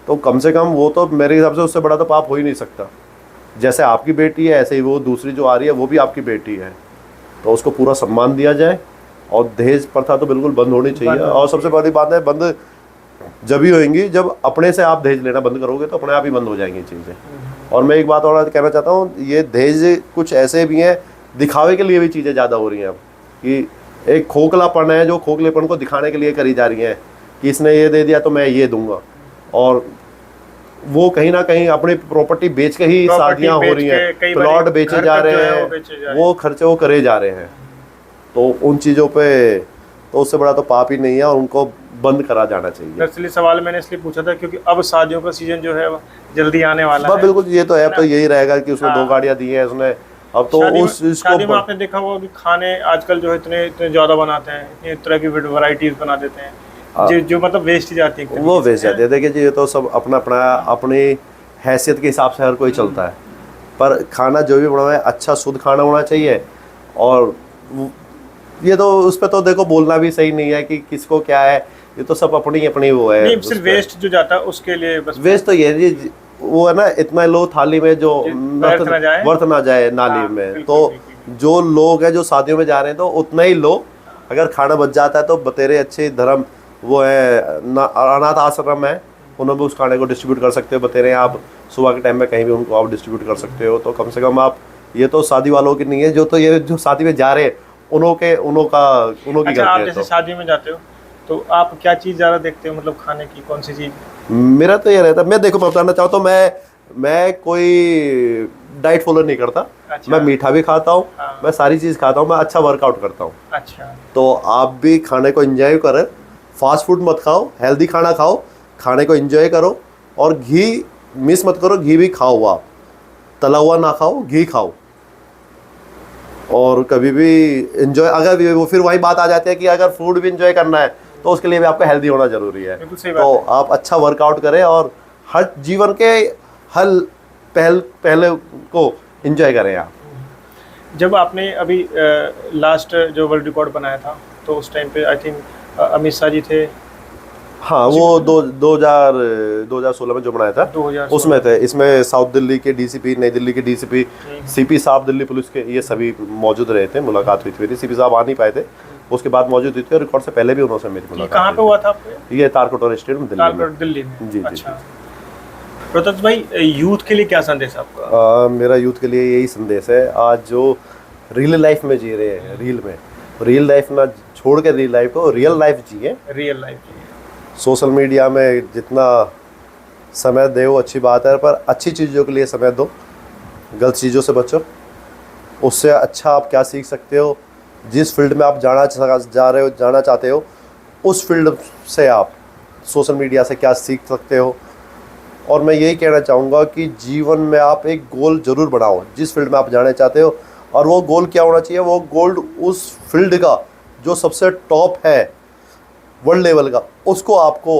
तो कम से कम वो तो मेरे हिसाब से उससे बड़ा तो पाप हो ही नहीं सकता। जैसे आपकी बेटी है ऐसे ही वो दूसरी जो आ रही है वो भी आपकी बेटी है। तो उसको पूरा सम्मान दिया जाए और दहेज प्रथा तो बिल्कुल बंद होनी चाहिए। और सबसे बड़ी बात है, बंद जब ही होंगी जब अपने से आप दहेज लेना बंद करोगे तो अपने आप ही बंद हो जाएंगी चीज़ें। और मैं एक बात और कहना चाहता हूँ, ये दहेज कुछ ऐसे भी हैं, दिखावे के लिए भी चीज़ें ज़्यादा हो रही हैं अब, कि एक खोखलापन है जो खोखलेपन को दिखाने के लिए करी जा रही हैं, कि इसने ये दे दिया तो मैं ये दूंगा, और वो कहीं ना कहीं अपनी प्रॉपर्टी बेच के ही शादियां हो रही हैं, प्लॉट बेचे जा रहे हैं, वो खर्चे वो करे जा रहे हैं। तो उन चीज़ों पे तो उससे बड़ा तो पाप ही नहीं है, और उनको बंद करा जाना चाहिए। दरअसल सवाल मैंने इसलिए पूछा था क्योंकि अब शादियों का सीजन जो है जल्दी आने वाला है। बिल्कुल, ये तो है, अब तो यही रहेगा कि उसने 2 गाड़ियां दी हैं उसने, अब तो उस शादी में आपने देखा होगा कि खाने आजकल जो है इतने ज़्यादा बनाते हैं, इतनी तरह की वैरायटीज बना देते हैं, जो मतलब वेस्ट ही जाती है, वो वेस्ट जाती है। देखिए जी, ये तो सब अपना अपना अपनी हैसियत के हिसाब से हर कोई चलता है, पर खाना जो भी बना है अच्छा शुद्ध खाना होना चाहिए। और ये तो उस पर तो देखो बोलना भी सही नहीं है कि किसको क्या है, ये तो सब अपनी अपनी वो है। नहीं, सिर्फ वेस्ट जो जाता है उसके लिए बस वेस्ट तो ये जी, वो है ना, इतना लो थाली में जो वर्थ ना जाए नाली में। तो जो लोग हैं जो शादियों में जा रहे हैं तो उतना ही लो, अगर खाना बच जाता है तो बतेरे अच्छे धर्म वो है अनाथ आश्रम है, उन्होंने भी उस खाने को डिस्ट्रीब्यूट कर सकते हो। बतेरे आप सुबह के टाइम में कहीं भी उनको आप डिस्ट्रीब्यूट कर सकते हो। तो कम से कम आप, ये तो शादी वालों की नहीं है, जो तो ये जो शादी में जा रहे हैं उन्हों की गलती है। आप जैसे शादी में जाते हो तो आप क्या चीज़ ज़्यादा देखते हो, मतलब खाने की कौन सी चीज़? मेरा तो ये रहता है, मैं देखो मैं बताना चाहूँ तो मैं कोई डाइट फॉलो नहीं करता। अच्छा। मैं मीठा भी खाता हूँ, मैं सारी चीज़ खाता हूँ, मैं अच्छा वर्कआउट करता हूँ। अच्छा। तो आप भी खाने को एंजॉय करें, फास्ट फूड मत खाओ, हेल्दी खाना खाओ, खाने को एंजॉय करो, और घी मिस मत करो, घी भी खाओ, आप तला हुआ ना खाओ, घी खाओ। और कभी भी एंजॉय, अगर वो फिर वही बात आ जाती है कि अगर फूड भी एंजॉय करना है तो उसके लिए भी आपको हेल्दी होना जरूरी है। तो आप अच्छा वर्कआउट करें और हर जीवन के हर पहले को एंजॉय करें आप। जब आपने अभी लास्ट जो वर्ल्ड रिकॉर्ड बनाया था तो उस टाइम पे आई थिंक अमित शाह जी थे। हाँ, वो 2016 में जो बनाया था 2016 उसमें थे। इसमें साउथ दिल्ली के डीसीपी, नई दिल्ली के डीसीपी, सीपी साहब दिल्ली पुलिस के, ये सभी मौजूद रहे थे। मुलाकात हुई थी, सीपी साहब आ नहीं पाए थे, उसके बाद मौजूद हुई थी। रिकॉर्ड से पहले भी उन्होंने मेरी मुलाकात। कहाँ पे हुआ था आपके? ये तारकोटोर स्टेडियम दिल्ली में। जी। अच्छा। प्रत्युष भाई, यूथ के लिए क्या संदेश आपका? मेरा यूथ के लिए यही संदेश है, आज जो रियल लाइफ में जी रहे हैं, रियल लाइफ ना छोड़ के रियल लाइफ को रियल लाइफ जिए। रियल लाइफ जिए। सोशल मीडिया में जितना समय दे वो अच्छी बात है, पर अच्छी चीज़ों के लिए समय दो, गलत चीज़ों से बचो। उससे अच्छा आप क्या सीख सकते हो, जिस फील्ड में आप जाना चाहते हो उस फील्ड से आप सोशल मीडिया से क्या सीख सकते हो। और मैं यही कहना चाहूँगा कि जीवन में आप एक गोल ज़रूर बनाओ जिस फील्ड में आप जाना चाहते हो, और वो गोल क्या होना चाहिए, वो गोल उस फील्ड का जो सबसे टॉप है वर्ल्ड लेवल का, उसको आपको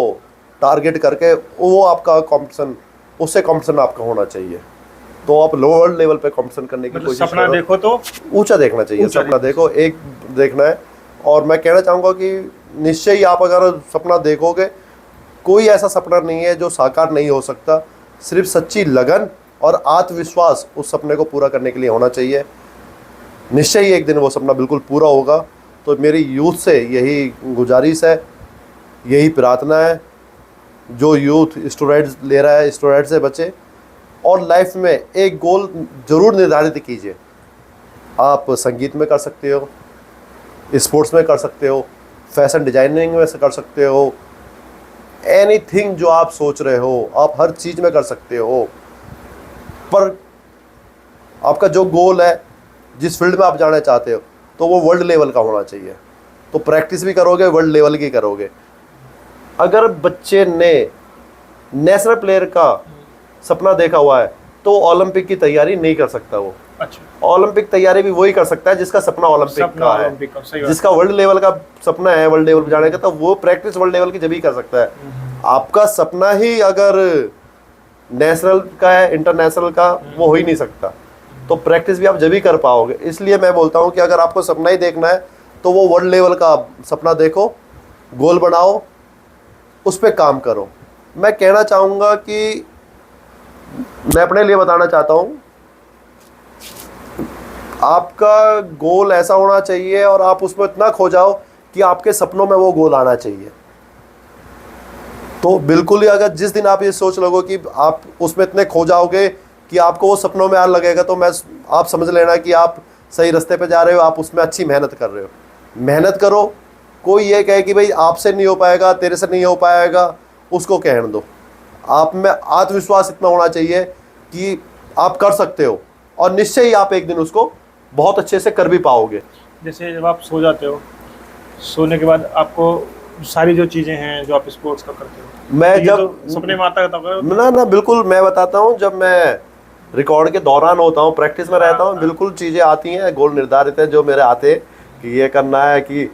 टारगेट करके वो आपका कंपटीशन, उससे कंपटीशन आपका होना चाहिए। तो आप वर्ल्ड लेवल पे कंपटीशन करने की कोशिश करो। सपना देखो तो ऊंचा देखना चाहिए, सपना देखो, एक देखना है। और मैं कहना चाहूँगा कि निश्चय ही आप अगर सपना देखोगे, कोई ऐसा सपना नहीं है जो साकार नहीं हो सकता। सिर्फ सच्ची लगन और आत्मविश्वास उस सपने को पूरा करने के लिए होना चाहिए। निश्चय ही एक दिन वो सपना बिल्कुल पूरा होगा। तो मेरी यूथ से यही गुजारिश है, यही प्रार्थना है, जो यूथ स्टूडेंट्स ले रहा है स्टूडेंट से बचे, और लाइफ में एक गोल ज़रूर निर्धारित कीजिए। आप संगीत में कर सकते हो, स्पोर्ट्स में कर सकते हो, फैशन डिजाइनिंग में से कर सकते हो, एनीथिंग जो आप सोच रहे हो आप हर चीज़ में कर सकते हो। पर आपका जो गोल है, जिस फील्ड में आप जाना चाहते हो, तो वो वर्ल्ड लेवल का होना चाहिए। तो प्रैक्टिस भी करोगे, वर्ल्ड लेवल की करोगे। अगर बच्चे ने नेशनल प्लेयर का सपना देखा हुआ है तो ओलंपिक की तैयारी नहीं कर सकता वो। अच्छा। ओलंपिक तैयारी भी वही कर सकता है जिसका सपना ओलंपिक का है, जिसका वर्ल्ड लेवल का सपना है, वर्ल्ड लेवल पे जाने का, तो वो प्रैक्टिस वर्ल्ड लेवल की जब ही कर सकता है। आपका सपना ही अगर नेशनल का है, इंटरनेशनल का, वो हो ही नहीं सकता। तो प्रैक्टिस भी आप जब ही कर पाओगे। इसलिए मैं बोलता हूँ कि अगर आपको सपना ही देखना है तो वो वर्ल्ड लेवल का सपना देखो, गोल बनाओ, उस पर काम करो। मैं कहना चाहूँगा कि मैं अपने लिए बताना चाहता हूँ, आपका गोल ऐसा होना चाहिए और आप उसमें इतना खो जाओ कि आपके सपनों में वो गोल आना चाहिए। तो बिल्कुल ही अगर जिस दिन आप ये सोच लोगे कि आप उसमें इतने खो जाओगे कि आपको वो सपनों में आने लगेगा, तो आप समझ लेना कि आप सही रास्ते पे जा रहे हो, आप उसमें अच्छी मेहनत कर रहे हो। मेहनत करो। कोई ये कहे कि भाई आपसे नहीं हो पाएगा, तेरे से नहीं हो पाएगा, उसको कहने दो। आप में आत्मविश्वास इतना होना चाहिए कि आप कर सकते हो, और निश्चय ही आप एक दिन उसको बहुत अच्छे से कर भी पाओगे। जैसे जब आप सो जाते हो, सोने के बाद आपको सारी जो चीज़ें हैं जो आप स्पोर्ट्स का करते हो, मैं ये जब तो सपने में आता है ना बिल्कुल मैं बताता हूँ, जब मैं रिकॉर्ड के दौरान होता हूँ, प्रैक्टिस में रहता हूँ, बिल्कुल चीज़ें आती हैं, गोल निर्धारित है जो मेरे आते हैं कि ये करना है। कि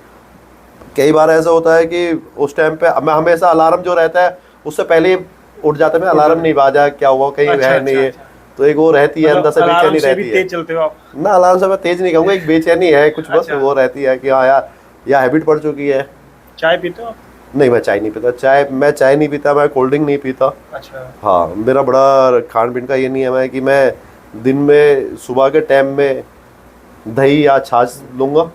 कई बार ऐसा होता है कि उस टाइम पे मैं हमेशा अलार्म जो रहता है उससे पहले ही उठ जाता है, मैं अलार्म नहीं बाजा, क्या हुआ कहीं है नहीं है, तो एक वो रहती है अंदर से बेचैनी रहती है। तेज चलते हो आप? ना अलार्म से मैं तेज नहीं कहूँगा, एक बेचैनी है कुछ, बस वो रहती है कि हाँ यार यह हैबिट पड़ चुकी है। चाय पीते हो आप? नहीं, मैं चाय नहीं पीता। मैं चाय नहीं पीता, मैं कोल्ड ड्रिंक नहीं पीता। अच्छा। हाँ, मेरा बड़ा खान पीन का ये नियम है कि मैं दिन में सुबह के टाइम में दही या छाछ लूँगा,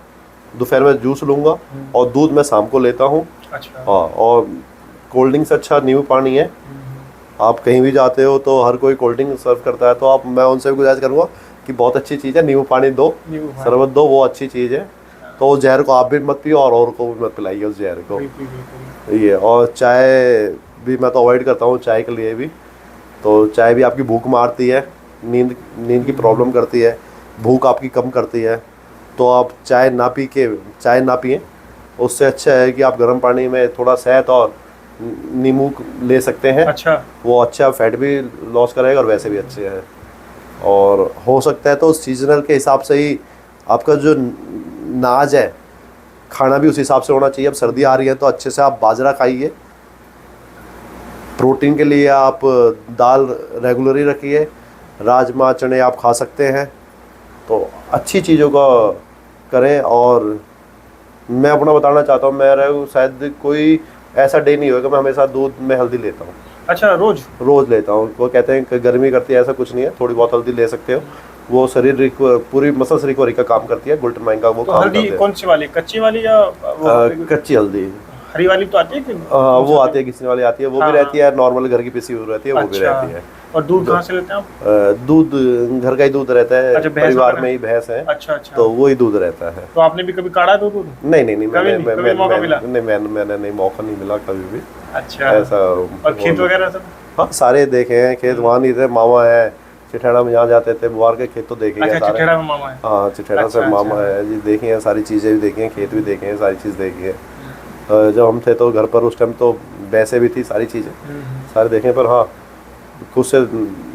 दोपहर में जूस लूँगा, और दूध मैं शाम को लेता हूँ। अच्छा। हाँ, और कोल्ड ड्रिंक से अच्छा नींबू पानी है। आप कहीं भी जाते हो तो हर कोई कोल्ड ड्रिंक सर्व करता है, तो मैं उनसे भी गुजारिश करूँगा कि बहुत अच्छी चीज़ है, नींबू पानी दो, शरबत दो, वो अच्छी चीज़ है। तो उस जहर को आप भी मत पियो और को भी मत पिलाइए उस जहर को। ये और चाय भी मैं तो अवॉइड करता हूँ चाय के लिए भी। तो चाय भी आपकी भूख मारती है, नींद की प्रॉब्लम करती है, भूख आपकी कम करती है। तो आप चाय ना पिए, उससे अच्छा है कि आप गर्म पानी में थोड़ा शहद और नींबू ले सकते हैं। अच्छा। वो अच्छा फैट भी लॉस करेगा और वैसे भी अच्छे हैं। और हो सकता है तो सीजनल के हिसाब से ही आपका जो नाज है, खाना भी उस हिसाब से होना चाहिए। अब सर्दी आ रही है तो अच्छे से आप बाजरा खाइए। प्रोटीन के लिए आप दाल रेगुलर ही रखिए, राजमा चने आप खा सकते हैं। तो अच्छी चीज़ों का करें। और मैं अपना बताना चाहता हूँ, मेरा शायद कोई ऐसा डे नहीं होगा मैं हमेशा दूध में हल्दी लेता हूँ। अच्छा, रोज़ लेता हूँ। वो कहते हैं कि गर्मी करती है, ऐसा कुछ नहीं है, थोड़ी बहुत हल्दी ले सकते हो। वो शरीर पूरी मसल्स रिकवरी का काम करती है, ग्लूटामाइन का वो तो काम करती है। हल्दी कौन सी वाली, कच्ची वाली या कच्ची हल्दी? हरी वाली तो आती है कि वो आती है, घिसने वाली आती है, वो भी रहती है। नॉर्मल घर की पिसी हुई रहती है, वो भी रहती है। और दूध कहाँ से लेते हैं आप? दूध घर का ही दूध रहता है। अच्छा, परिवार में ही भैंस है। अच्छा। तो वो ही दूध रहता है। तो आपने भी कभी काढ़ा दूध? नहीं, मैंने मौका नहीं मिला कभी भी। अच्छा। ऐसा। और खेत वगैरह सब? हाँ, सारे देखे हैं खेत। वहाँ नहीं थे, मामा है चिठेड़ा में, यहाँ जाते थे बुआर के खेत तो देखे हैं सारे। चिठेड़ा में मामा है? हाँ, चिठेड़ा से मामा है जी, देखे हैं सारी चीज़ें भी देखी हैं, खेत भी देखे हैं, सारी चीज़ देखी है। जब हम थे तो घर पर उस टाइम तो भैंसे भी थी, सारी चीज़ें सारे देखे। पर हाँ, खुद से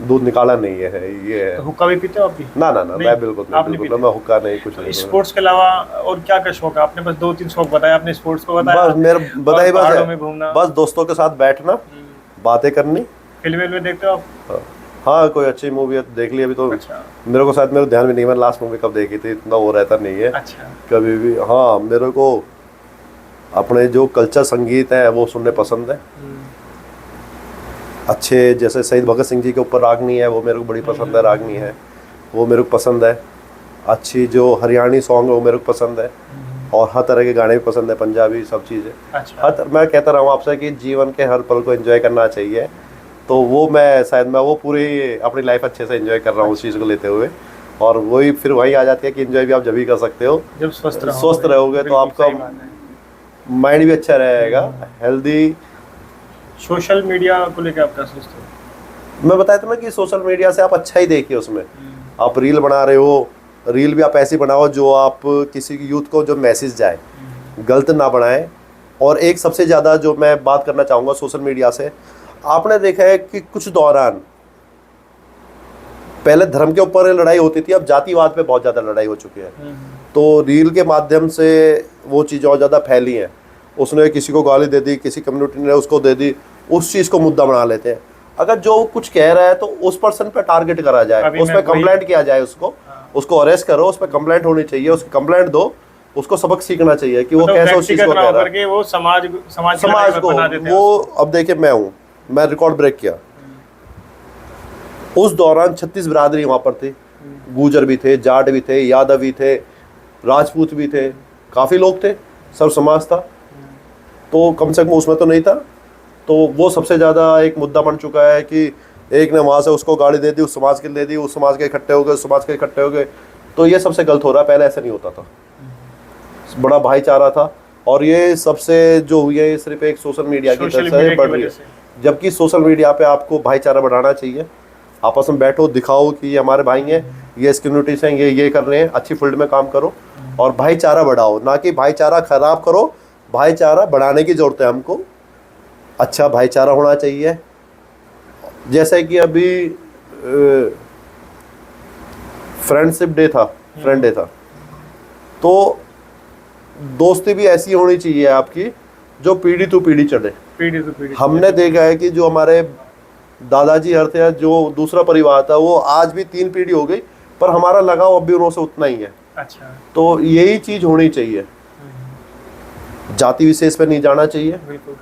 दूध निकाला नहीं है। ये है। तो हुक्का भी पीते हो आप भी? ना, मैं बिल्कुल नहीं, मैं हुक्का नहीं, कुछ नहीं। स्पोर्ट्स के अलावा और क्या क्या शौक है? आपने बस 2-3 शौक बताया, आपने स्पोर्ट्स को बताया, बस मेरे बताइए, बस दोस्तों के साथ बैठना, बातें करनी। फिल्में में देखते हो आप? हाँ, कोई अच्छी मूवी है तो देख ली अभी तो। अच्छा। मेरे को शायद, मेरे ध्यान में नहीं, मैंने लास्ट मूवी कब देखी थी इतना वो रहता नहीं है। अच्छा। कभी भी। हाँ, मेरे को अपने जो कल्चर संगीत है वो सुनने पसंद है। अच्छे जैसे शहीद भगत सिंह जी के ऊपर रागनी है, वो मेरे को बड़ी पसंद है। रागनी है वो मेरे को पसंद है। अच्छी जो हरियाणी सॉन्ग है वो मेरे को पसंद है। और हर तरह के गाने भी पसंद है, पंजाबी सब चीज़ें। अच्छा। मैं कहता रहा हूँ आपसे कि जीवन के हर पल को एंजॉय करना चाहिए। तो वो मैं वो पूरी अपनी लाइफ अच्छे से एंजॉय कर रहा हूँ उस चीज़ को लेते हुए। और वही फिर वही आ जाती है कि एंजॉय भी आप जब भी कर सकते हो जब स्वस्थ रहोगे तो आपका माइंड भी अच्छा रहेगा, हेल्दी। सोशल मीडिया को लेकर आप क्या सोचते हो? मैं बताया था ना कि सोशल मीडिया से आप अच्छा ही देखिए। उसमें आप रील बना रहे हो, रील भी आप ऐसी बनाओ जो आप किसी यूथ को जो मैसेज जाए, गलत ना बनाएं। और एक सबसे ज़्यादा जो मैं बात करना चाहूँगा सोशल मीडिया से, आपने देखा है कि कुछ दौरान पहले धर्म के ऊपर लड़ाई होती थी, अब जातिवाद पे बहुत ज़्यादा लड़ाई हो चुकी है। तो रील के माध्यम से वो चीज़ें और ज़्यादा फैली हैं। उसने किसी को गाली दे दी, किसी कम्युनिटी ने उसको दे दी, उस चीज़ को मुद्दा बना लेते हैं। अगर जो कुछ कह रहा है तो उस पर्सन पे टारगेट करा जाए, उस पर कंप्लेंट किया जाए, उसको अरेस्ट करो, उस पर कंप्लेंट होनी चाहिए, उसकी कंप्लेंट दो, उसको सबक सीखना चाहिए कि वो कैसे उस चीज़ को कह रहा है। वो समाज को वो अब देखिए, मैं रिकॉर्ड ब्रेक किया। उस दौरान 36 बिरादरी वहाँ पर थी। गुजर भी थे, जाट भी थे, यादव भी थे, राजपूत भी थे, काफ़ी लोग थे, सर्व समाज था। तो कम से कम उसमें तो नहीं था। तो वो सबसे ज़्यादा एक मुद्दा बन चुका है कि एक ने वहाँ से उसको गाड़ी दे दी, उस समाज के दे दी, उस समाज के इकट्ठे हो गए, उस समाज के इकट्ठे हो गए। तो ये सबसे गलत हो रहा है, पहले ऐसा नहीं होता था, बड़ा भाईचारा था। और ये सबसे जो हुई है ये सिर्फ एक सोशल मीडिया की सोशल तरफ से मीडिया की बढ़ रही वजह है। से। जबकि सोशल मीडिया पे आपको भाईचारा बढ़ाना चाहिए, आपस में बैठो, दिखाओ कि ये हमारे भाई हैं, ये इस कम्युनिटी से हैं, ये कर रहे हैं, अच्छी फील्ड में काम करो और भाईचारा बढ़ाओ, ना कि भाईचारा खराब करो। भाईचारा बढ़ाने की ज़रूरत है हमको, अच्छा भाईचारा होना चाहिए। जैसे कि अभी फ्रेंडशिप डे था, फ्रेंड डे था, तो दोस्ती भी ऐसी होनी चाहिए आपकी जो पीढ़ी टू पीढ़ी चले। पीढ़ी तो पीढ़ी। हमने देखा है कि जो हमारे दादाजी हर थे, जो दूसरा परिवार था, वो आज भी 3 पीढ़ी हो गई, पर हमारा लगाव अब भी उनसे उतना ही है। अच्छा। तो यही चीज़ होनी चाहिए, जाति विशेष पे नहीं जाना चाहिए। बिल्कुल।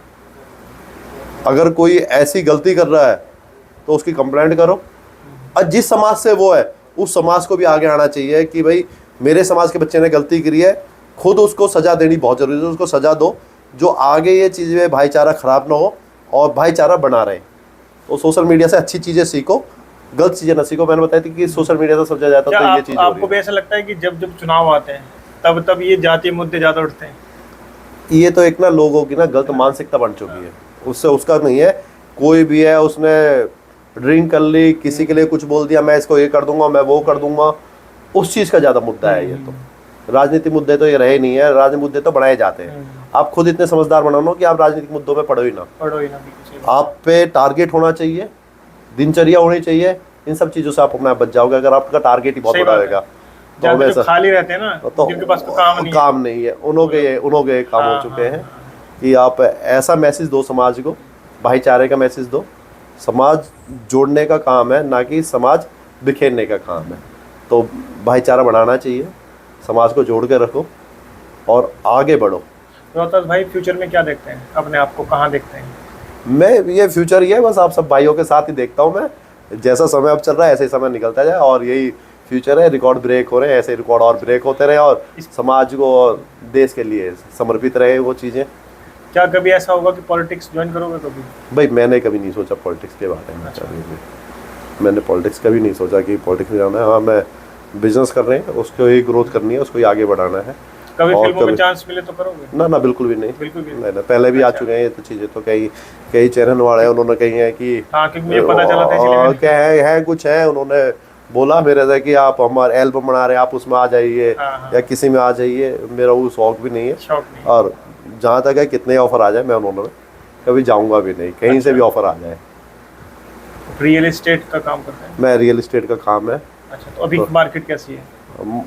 अगर कोई ऐसी गलती कर रहा है तो उसकी कंप्लेंट करो, और जिस समाज से वो है उस समाज को भी आगे आना चाहिए कि भाई मेरे समाज के बच्चे ने गलती करी है, खुद उसको सज़ा देनी बहुत ज़रूरी है, उसको सज़ा दो, जो आगे ये चीज़ें भाईचारा ख़राब ना हो और भाईचारा बना रहे। तो सोशल मीडिया से अच्छी चीज़ें सीखो, गलत चीज़ें ना सीखो। मैंने बताया थी कि सोशल मीडिया से समझा जाता क्या तो ये चीज़ हो रही आपको भी ऐसा लगता है कि जब जब चुनाव आते हैं तब ये जातीय मुद्दे ज़्यादा उठते हैं? है। ये तो एक ना लोगों की ना गलत मानसिकता बन चुकी है, उससे उसका नहीं है। कोई भी है, उसने ड्रिंक कर ली, किसी के लिए कुछ बोल दिया, मैं इसको ये कर दूंगा, मैं वो कर दूंगा, उस चीज़ का ज़्यादा मुद्दा है। ये तो राजनीतिक मुद्दे तो ये रहे नहीं है, राजनीतिक मुद्दे तो बढ़ाए जाते हैं। आप खुद इतने समझदार बनो कि आप राजनीतिक मुद्दों में पढ़ो ही ना, बिल्कुल सही बात। आप पे टारगेट होना चाहिए, दिनचर्या होनी चाहिए, इन सब चीज़ों से आप अपना बच जाओगे। अगर आपका टारगेट ही बहुत सही बड़ा बात है। होगा तो ज्यादा हमेशा जो खाली रहते हैं ना, तो जिनके पास कोई काम नहीं है। काम नहीं है, उन्होंने काम हो हाँ, चुके हाँ, हैं कि आप ऐसा मैसेज दो समाज को, भाईचारे का मैसेज दो। समाज जोड़ने का काम है, ना कि समाज बिखेरने का काम है। तो भाईचारा बढ़ाना चाहिए, समाज को जोड़ के रखो और आगे बढ़ो। रोहतास भाई फ्यूचर में क्या देखते हैं, अपने आप को कहाँ देखते हैं? मैं ये फ्यूचर ही है, बस आप सब भाइयों के साथ ही देखता हूँ मैं। जैसा समय अब चल रहा है ऐसे ही समय निकलता जाए और यही फ्यूचर है। रिकॉर्ड ब्रेक हो रहे हैं, ऐसे रिकॉर्ड और ब्रेक होते रहे और समाज को और देश के लिए समर्पित रहे वो चीज़ें। क्या कभी ऐसा होगा कि पॉलिटिक्स ज्वाइन करोगे कभी? भाई मैंने कभी नहीं सोचा पॉलिटिक्स के बारे में। अच्छा। कभी भी मैंने पॉलिटिक्स कभी नहीं सोचा कि पॉलिटिक्स में जाना है। हाँ, मैं बिजनेस कर रहे हैं, उसको ही ग्रोथ करनी है, उसको ही आगे बढ़ाना है। कभी और फिल्मों में कभी- चांस मिले तो करोगे? ना ना, बिल्कुल भी नहीं। बिल्कुल भी नहीं ना, पहले भी आ अच्छा। चुके हैं ये तो चीज़ें। तो कई चैनल वाले हैं, उन्होंने कही है कि हाँ, क्योंकि मुझे पता चला था इसलिए मैंने- क्या है कुछ है, उन्होंने बोला मेरे से कि आप हमारे एल्बम बना रहे हैं, आप उसमें आ जाइए हाँ। या किसी में आ जाइए। मेरा वो शौक भी नहीं है, शौक नहीं। और जहाँ तक है कितने ऑफर आ जाए मैं उन्होंने कभी जाऊँगा भी नहीं, कहीं से भी ऑफर आ जाए। रियल एस्टेट का काम करते हैं? मैं रियल एस्टेट का काम है। अच्छा, तो अभी मार्केट कैसी है?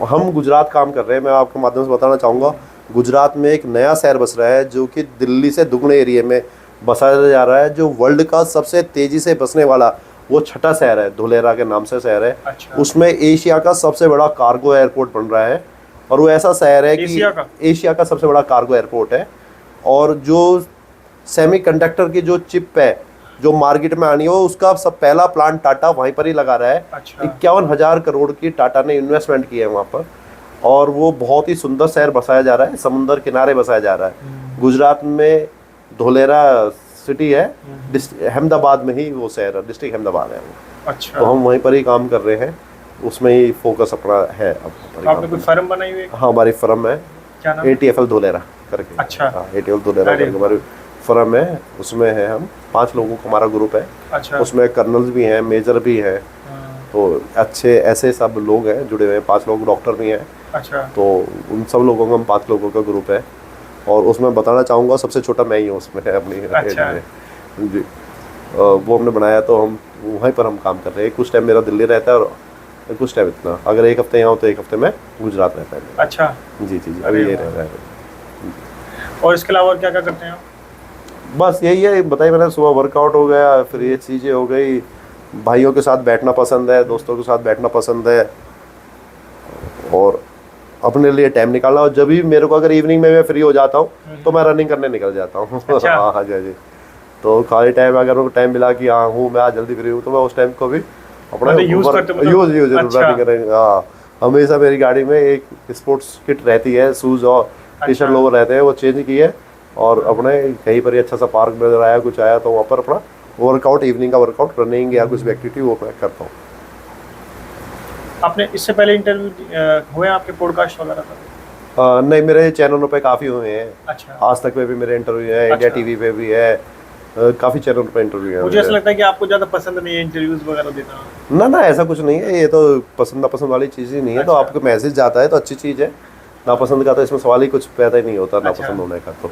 हम गुजरात काम कर रहे हैं। मैं आपके माध्यम से बताना चाहूँगा, गुजरात में एक नया शहर बस रहा है जो कि दिल्ली से दुगने एरिया में बसाया जा रहा है। जो वर्ल्ड का सबसे तेज़ी से बसने वाला वो छठा शहर है, धुलेरा के नाम से शहर है। अच्छा। उसमें एशिया का सबसे बड़ा कार्गो एयरपोर्ट बन रहा है, और वो ऐसा शहर है कि एशिया का सबसे बड़ा कार्गो एयरपोर्ट है। और जो सेमीकंडक्टर की जो चिप है जो मार्केट में आनी है, उसका सब पहला प्लांट टाटा वहीं पर ही लगा रहा है। अच्छा। 51,000 करोड़ की टाटा ने इन्वेस्टमेंट की है वहाँ पर, और वो बहुत ही सुंदर शहर बसाया जा रहा है, समुंदर किनारे बसाया जा रहा है। गुजरात में धोलेरा सिटी है, अहमदाबाद में ही वो शहर है, डिस्ट्रिक्ट अहमदाबाद है वो। अच्छा। तो हम वहीं पर ही काम कर रहे हैं, उसमें ही फोकस अपना है। अब आपने कोई फर्म बनाई हुई है? हाँ, हमारी फर्म है क्या नाम है? ATFL धोलेरा करके। अच्छा। हाँ, ATFL धोलेरा अरे करके हमारी फर्म है। उसमें है हम 5 लोगों का हमारा ग्रुप है। अच्छा। उसमें कर्नल्स भी हैं, मेजर भी हैं, हाँ। तो अच्छे ऐसे सब लोग हैं जुड़े हुए हैं। 5 लोग डॉक्टर भी हैं। अच्छा। तो उन सब लोगों का हम 5 लोगों का ग्रुप है। और उसमें बताना चाहूँगा सबसे छोटा मैं ही हूँ उसमें अपनी अच्छा। जी। वो हमने बनाया, तो हम वहीं पर हम काम कर रहे हैं। कुछ टाइम मेरा दिल्ली रहता है और कुछ टाइम इतना, अगर एक हफ्ते यहाँ हो तो एक हफ्ते में गुजरात रहता है। अच्छा। जी, अभी अरे ये वाह। रह रहा है। और इसके अलावा और क्या क्या करते हैं आप? बस यही है, बताइए मैंने, सुबह वर्कआउट हो गया, फिर ये चीज़ें हो गई। भाइयों के साथ बैठना पसंद है, दोस्तों के साथ बैठना पसंद है, और अपने लिए टाइम निकालना। और जब भी मेरे को अगर इवनिंग में मैं फ्री हो जाता हूँ तो मैं रनिंग करने निकल जाता हूँ। अच्छा। हाँ जी। तो खाली टाइम अगर मेरे को टाइम मिला कि हाँ हूँ मैं आज जल्दी फ्री हूँ, तो मैं उस टाइम को भी अपना मतलब यूज करते हो, मतलब? यूज अच्छा। रनिंग करेंगे। हाँ, हमेशा मेरी गाड़ी में एक स्पोर्ट्स किट रहती है, शूज़ और टी शर्ट लोवर रहते हैं, वो चेंज किए। और अपने कहीं पर ही अच्छा सा पार्क नजर आया, कुछ आया तो वहाँ पर अपना वर्कआउट, इवनिंग का वर्कआउट, रनिंग या कुछ भी एक्टिविटी वो मैं करता हूँ। आपने इससे पहले इंटरव्यू हुए आपके पॉडकास्ट वगैरह पर? नहीं, मेरे चैनलों पे काफ़ी हुए हैं। अच्छा। आज तक पे भी मेरे इंटरव्यू है, इंडिया अच्छा। टीवी पे भी है, काफ़ी चैनल पे इंटरव्यू है मुझे ऐसा मेरे। लगता है कि आपको ज़्यादा पसंद नहीं है इंटरव्यूज वगैरह देना। ना ना, ऐसा कुछ नहीं है, ये तो पसंद नापसंद वाली चीज़ ही नहीं है। तो अच्छा। आपको मैसेज जाता है तो अच्छी चीज़ है, नापसंद का तो इसमें सवाल ही कुछ पैदा ही नहीं होता, अच्छा। नापसंद होने का। तो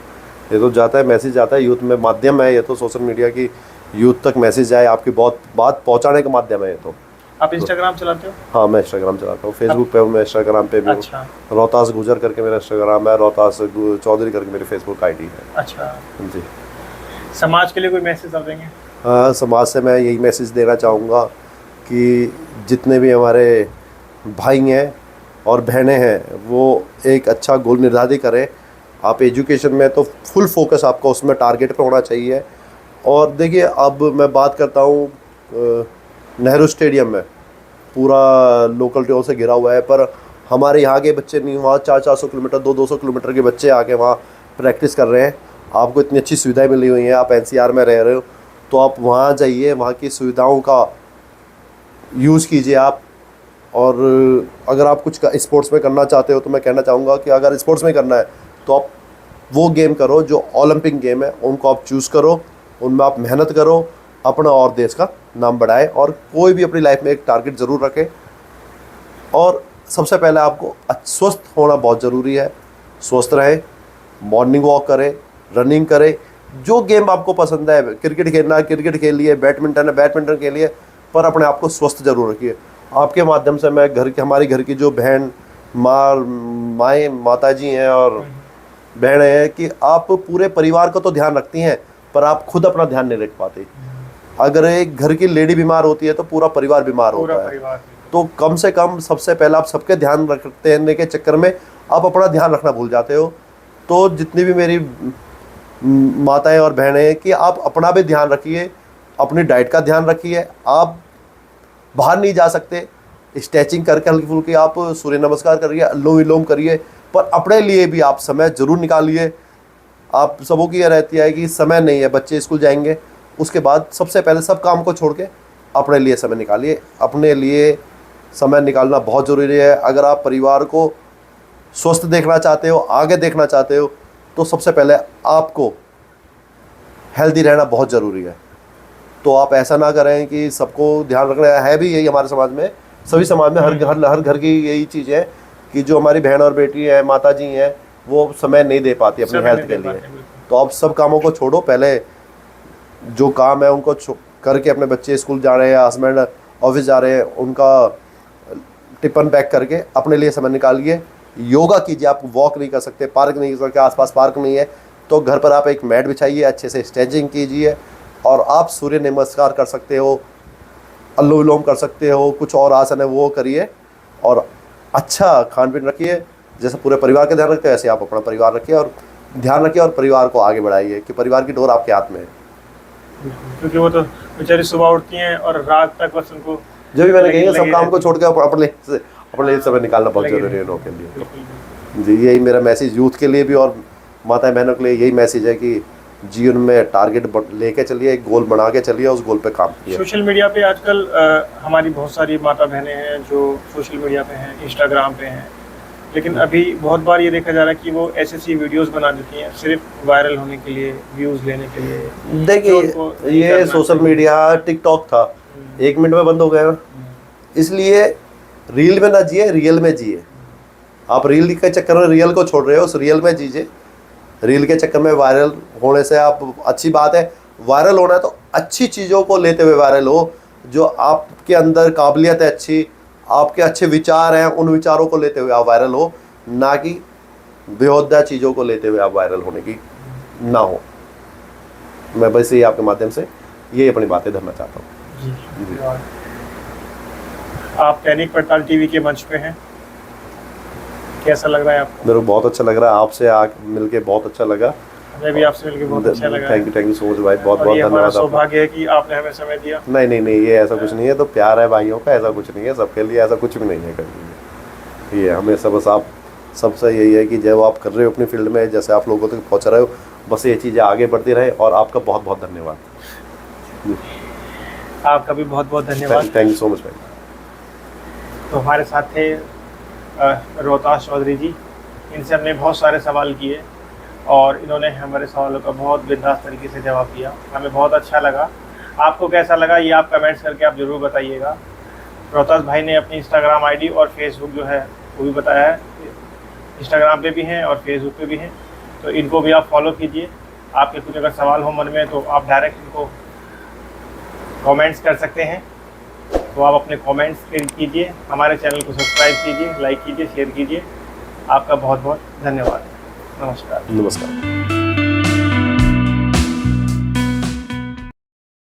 ये तो जाता है, मैसेज जाता है, यूथ में माध्यम है ये तो, सोशल मीडिया की यूथ तक मैसेज जाए, आपकी बहुत बात पहुँचाने का माध्यम है ये तो। आप इंस्टाग्राम चलाते हो? हाँ, मैं इंस्टाग्राम चलाता हूँ, फेसबुक पे हूँ, मैं इंस्टाग्राम पे भी हूँ। अच्छा। रोहतास गुजर करके मेरा इंस्टाग्राम है, रोहतास चौधरी करके मेरी फेसबुक आईडी है। अच्छा। जी। समाज के लिए कोई मैसेज आप देंगे? हाँ, समाज से मैं यही मैसेज देना चाहूँगा कि जितने भी हमारे भाई हैं और बहनें हैं, वो एक अच्छा गोल निर्धारित करें। आप एजुकेशन में तो फुल फोकस आपका उसमें टारगेट पे होना चाहिए। और देखिए, अब मैं बात करता हूँ नेहरू स्टेडियम में पूरा लोकल ट्रेनों से घिरा हुआ है, पर हमारे यहाँ के बच्चे नहीं, वहाँ 400-400 किलोमीटर, 200-200 किलोमीटर के बच्चे आके वहाँ प्रैक्टिस कर रहे हैं। आपको इतनी अच्छी सुविधाएं मिली हुई हैं, आप एनसीआर में रह रहे हो तो आप वहाँ जाइए, वहाँ की सुविधाओं का यूज़ कीजिए आप। और अगर आप कुछ स्पोर्ट्स में करना चाहते हो तो मैं कहना चाहूँगा कि अगर स्पोर्ट्स में करना है तो आप वो गेम करो जो ओलंपिक गेम है, उनको आप चूज़ करो, उनमें आप मेहनत करो, अपना और देश का नाम बढ़ाए। और कोई भी अपनी लाइफ में एक टारगेट ज़रूर रखे। और सबसे पहले आपको स्वस्थ होना बहुत ज़रूरी है। स्वस्थ रहें, मॉर्निंग वॉक करें, रनिंग करें, जो गेम आपको पसंद है, क्रिकेट खेलना है क्रिकेट खेलिए, बैडमिंटन है बैडमिंटन खेलिए, पर अपने आप को स्वस्थ जरूर रखिए। आपके माध्यम से मैं हमारी घर की जो बहन माता जी हैं और बहनें हैं, कि आप पूरे परिवार का तो ध्यान रखती हैं, पर आप खुद अपना ध्यान नहीं रख पाते। अगर एक घर की लेडी बीमार होती है तो पूरा परिवार बीमार होता है। तो कम से कम सबसे पहले आप सबके ध्यान रखने के चक्कर में आप अपना ध्यान रखना भूल जाते हो। तो जितनी भी मेरी माताएं और बहनें हैं, कि आप अपना भी ध्यान रखिए, अपनी डाइट का ध्यान रखिए। आप बाहर नहीं जा सकते, स्ट्रेचिंग करके हल्की फुल्की आप सूर्य नमस्कार करिए, अनुलोम विलोम करिए, पर अपने लिए भी आप समय ज़रूर निकालिए। आप सबों की यह रहती है कि समय नहीं है, बच्चे स्कूल जाएंगे, उसके बाद सबसे पहले सब काम को छोड़ के अपने लिए समय निकालिए। अपने लिए समय निकालना बहुत ज़रूरी है। अगर आप परिवार को स्वस्थ देखना चाहते हो, आगे देखना चाहते हो, तो सबसे पहले आपको हेल्दी रहना बहुत ज़रूरी है। तो आप ऐसा ना करें कि सबको ध्यान रखना है भी यही हमारे समाज में, सभी समाज में हर घर की यही चीज़ है कि जो हमारी बहन और बेटी है, माता जी हैं, वो समय नहीं दे पाती अपनी हेल्थ के लिए। तो आप सब कामों को छोड़ो, पहले जो काम है उनको करके, अपने बच्चे स्कूल जा रहे हैं, हस्बैंड ऑफिस जा रहे हैं, उनका टिफिन पैक करके अपने लिए समय निकालिए। योगा कीजिए। आप वॉक नहीं कर सकते, पार्क नहीं कर सकते, आसपास पार्क नहीं है, तो घर पर आप एक मैट बिछाइए, अच्छे से स्ट्रेचिंग कीजिए। और आप सूर्य नमस्कार कर सकते हो, अनुलोम विलोम कर सकते हो, कुछ और आसन है वो करिए। और अच्छा खान पीन रखिए, जैसे पूरे परिवार का ध्यान रखते हैं ऐसे आप अपना परिवार रखिए और ध्यान रखिए, और परिवार को आगे बढ़ाइए, कि परिवार की डोर आपके हाथ में है। क्योंकि वो तो बेचारी सुबह उठती हैं और रात तक बस उनको जो भी मैंने कही, सब काम को छोड़ के अपने लिए समय निकालना बहुत जरूरी है लोगों के लिए। जी, यही मेरा मैसेज यूथ के लिए भी और माता बहनों के लिए यही मैसेज है कि जीवन में टारगेट लेके चलिए, एक गोल बना के चलिए, उस गोल पे काम कीजिए। सोशल मीडिया पे आजकल हमारी बहुत सारी माता बहनें हैं जो सोशल मीडिया पे हैं, इंस्टाग्राम पे हैं, लेकिन अभी बहुत बार ये देखा जा रहा है कि वो ऐसी वीडियोस बना देती हैं सिर्फ वायरल होने के लिए, व्यूज़ लेने के लिए। देखिए, ये सोशल मीडिया टिकटॉक था, 1 मिनट में बंद हो गया। इसलिए रील में ना जिए, रियल में जिए। आप रील के चक्कर में रियल को छोड़ रहे हो, उस रियल में जीजिए। रील के चक्कर में वायरल होने से आप, अच्छी बात है, वायरल होना है तो अच्छी चीज़ों को लेते हुए वायरल हो, जो आपके अंदर काबिलियत है अच्छी, आपके अच्छे विचार हैं, उन विचारों को लेते हुए आप वायरल हो, ना कि बेहुदा चीज़ों को लेते हुए आप वायरल होने की ना हो। मैं बस ये आपके माध्यम से ये अपनी बातें धरना चाहता हूँ। आप दैनिक पड़ताल टीवी के मंच पे हैं, कैसा लग रहा है आपको? मेरे को बहुत अच्छा लग रहा है, आपसे मिलके बहुत अच्छा लगा। हमें भी आपसे मिलकर बहुत अच्छा लगा। थैंक यू सो मच भाई, बहुत और बहुत ये हमारा धन्यवाद आपका। सौभाग्य है कि आपने हमें समय दिया। नहीं नहीं नहीं, ये ऐसा कुछ नहीं है, तो प्यार है भाइयों का, ऐसा कुछ नहीं है, सबके लिए ऐसा कुछ भी नहीं है कभी। ये हमेशा बस आप सबसे यही है कि जब आप कर रहे हो अपनी फील्ड में, जैसे आप लोगों तक पहुंच रहे हो, बस ये चीज़ें आगे बढ़ती रहे। और आपका बहुत बहुत धन्यवाद। आपका भी बहुत बहुत धन्यवाद। थैंक यू सो मच भाई। तो हमारे साथ थे रोहतास चौधरी जी। इनसे हमने बहुत सारे सवाल किए और इन्होंने हमारे सवालों का बहुत बिंदास तरीके से जवाब दिया। हमें बहुत अच्छा लगा। आपको कैसा लगा ये आप कमेंट्स करके आप ज़रूर बताइएगा। रोहतास भाई ने अपनी इंस्टाग्राम आईडी और फेसबुक जो है वो भी बताया है। इंस्टाग्राम पे भी हैं और फेसबुक पे भी हैं, तो इनको भी आप फॉलो कीजिए। आपके कुछ अगर सवाल हो मन में तो आप डायरेक्ट इनको कमेंट्स कर सकते हैं, तो आप अपने कमेंट्स कीजिए। हमारे चैनल को सब्सक्राइब कीजिए, लाइक कीजिए, शेयर कीजिए। आपका बहुत बहुत धन्यवाद। नमस्कार। नमस्कार।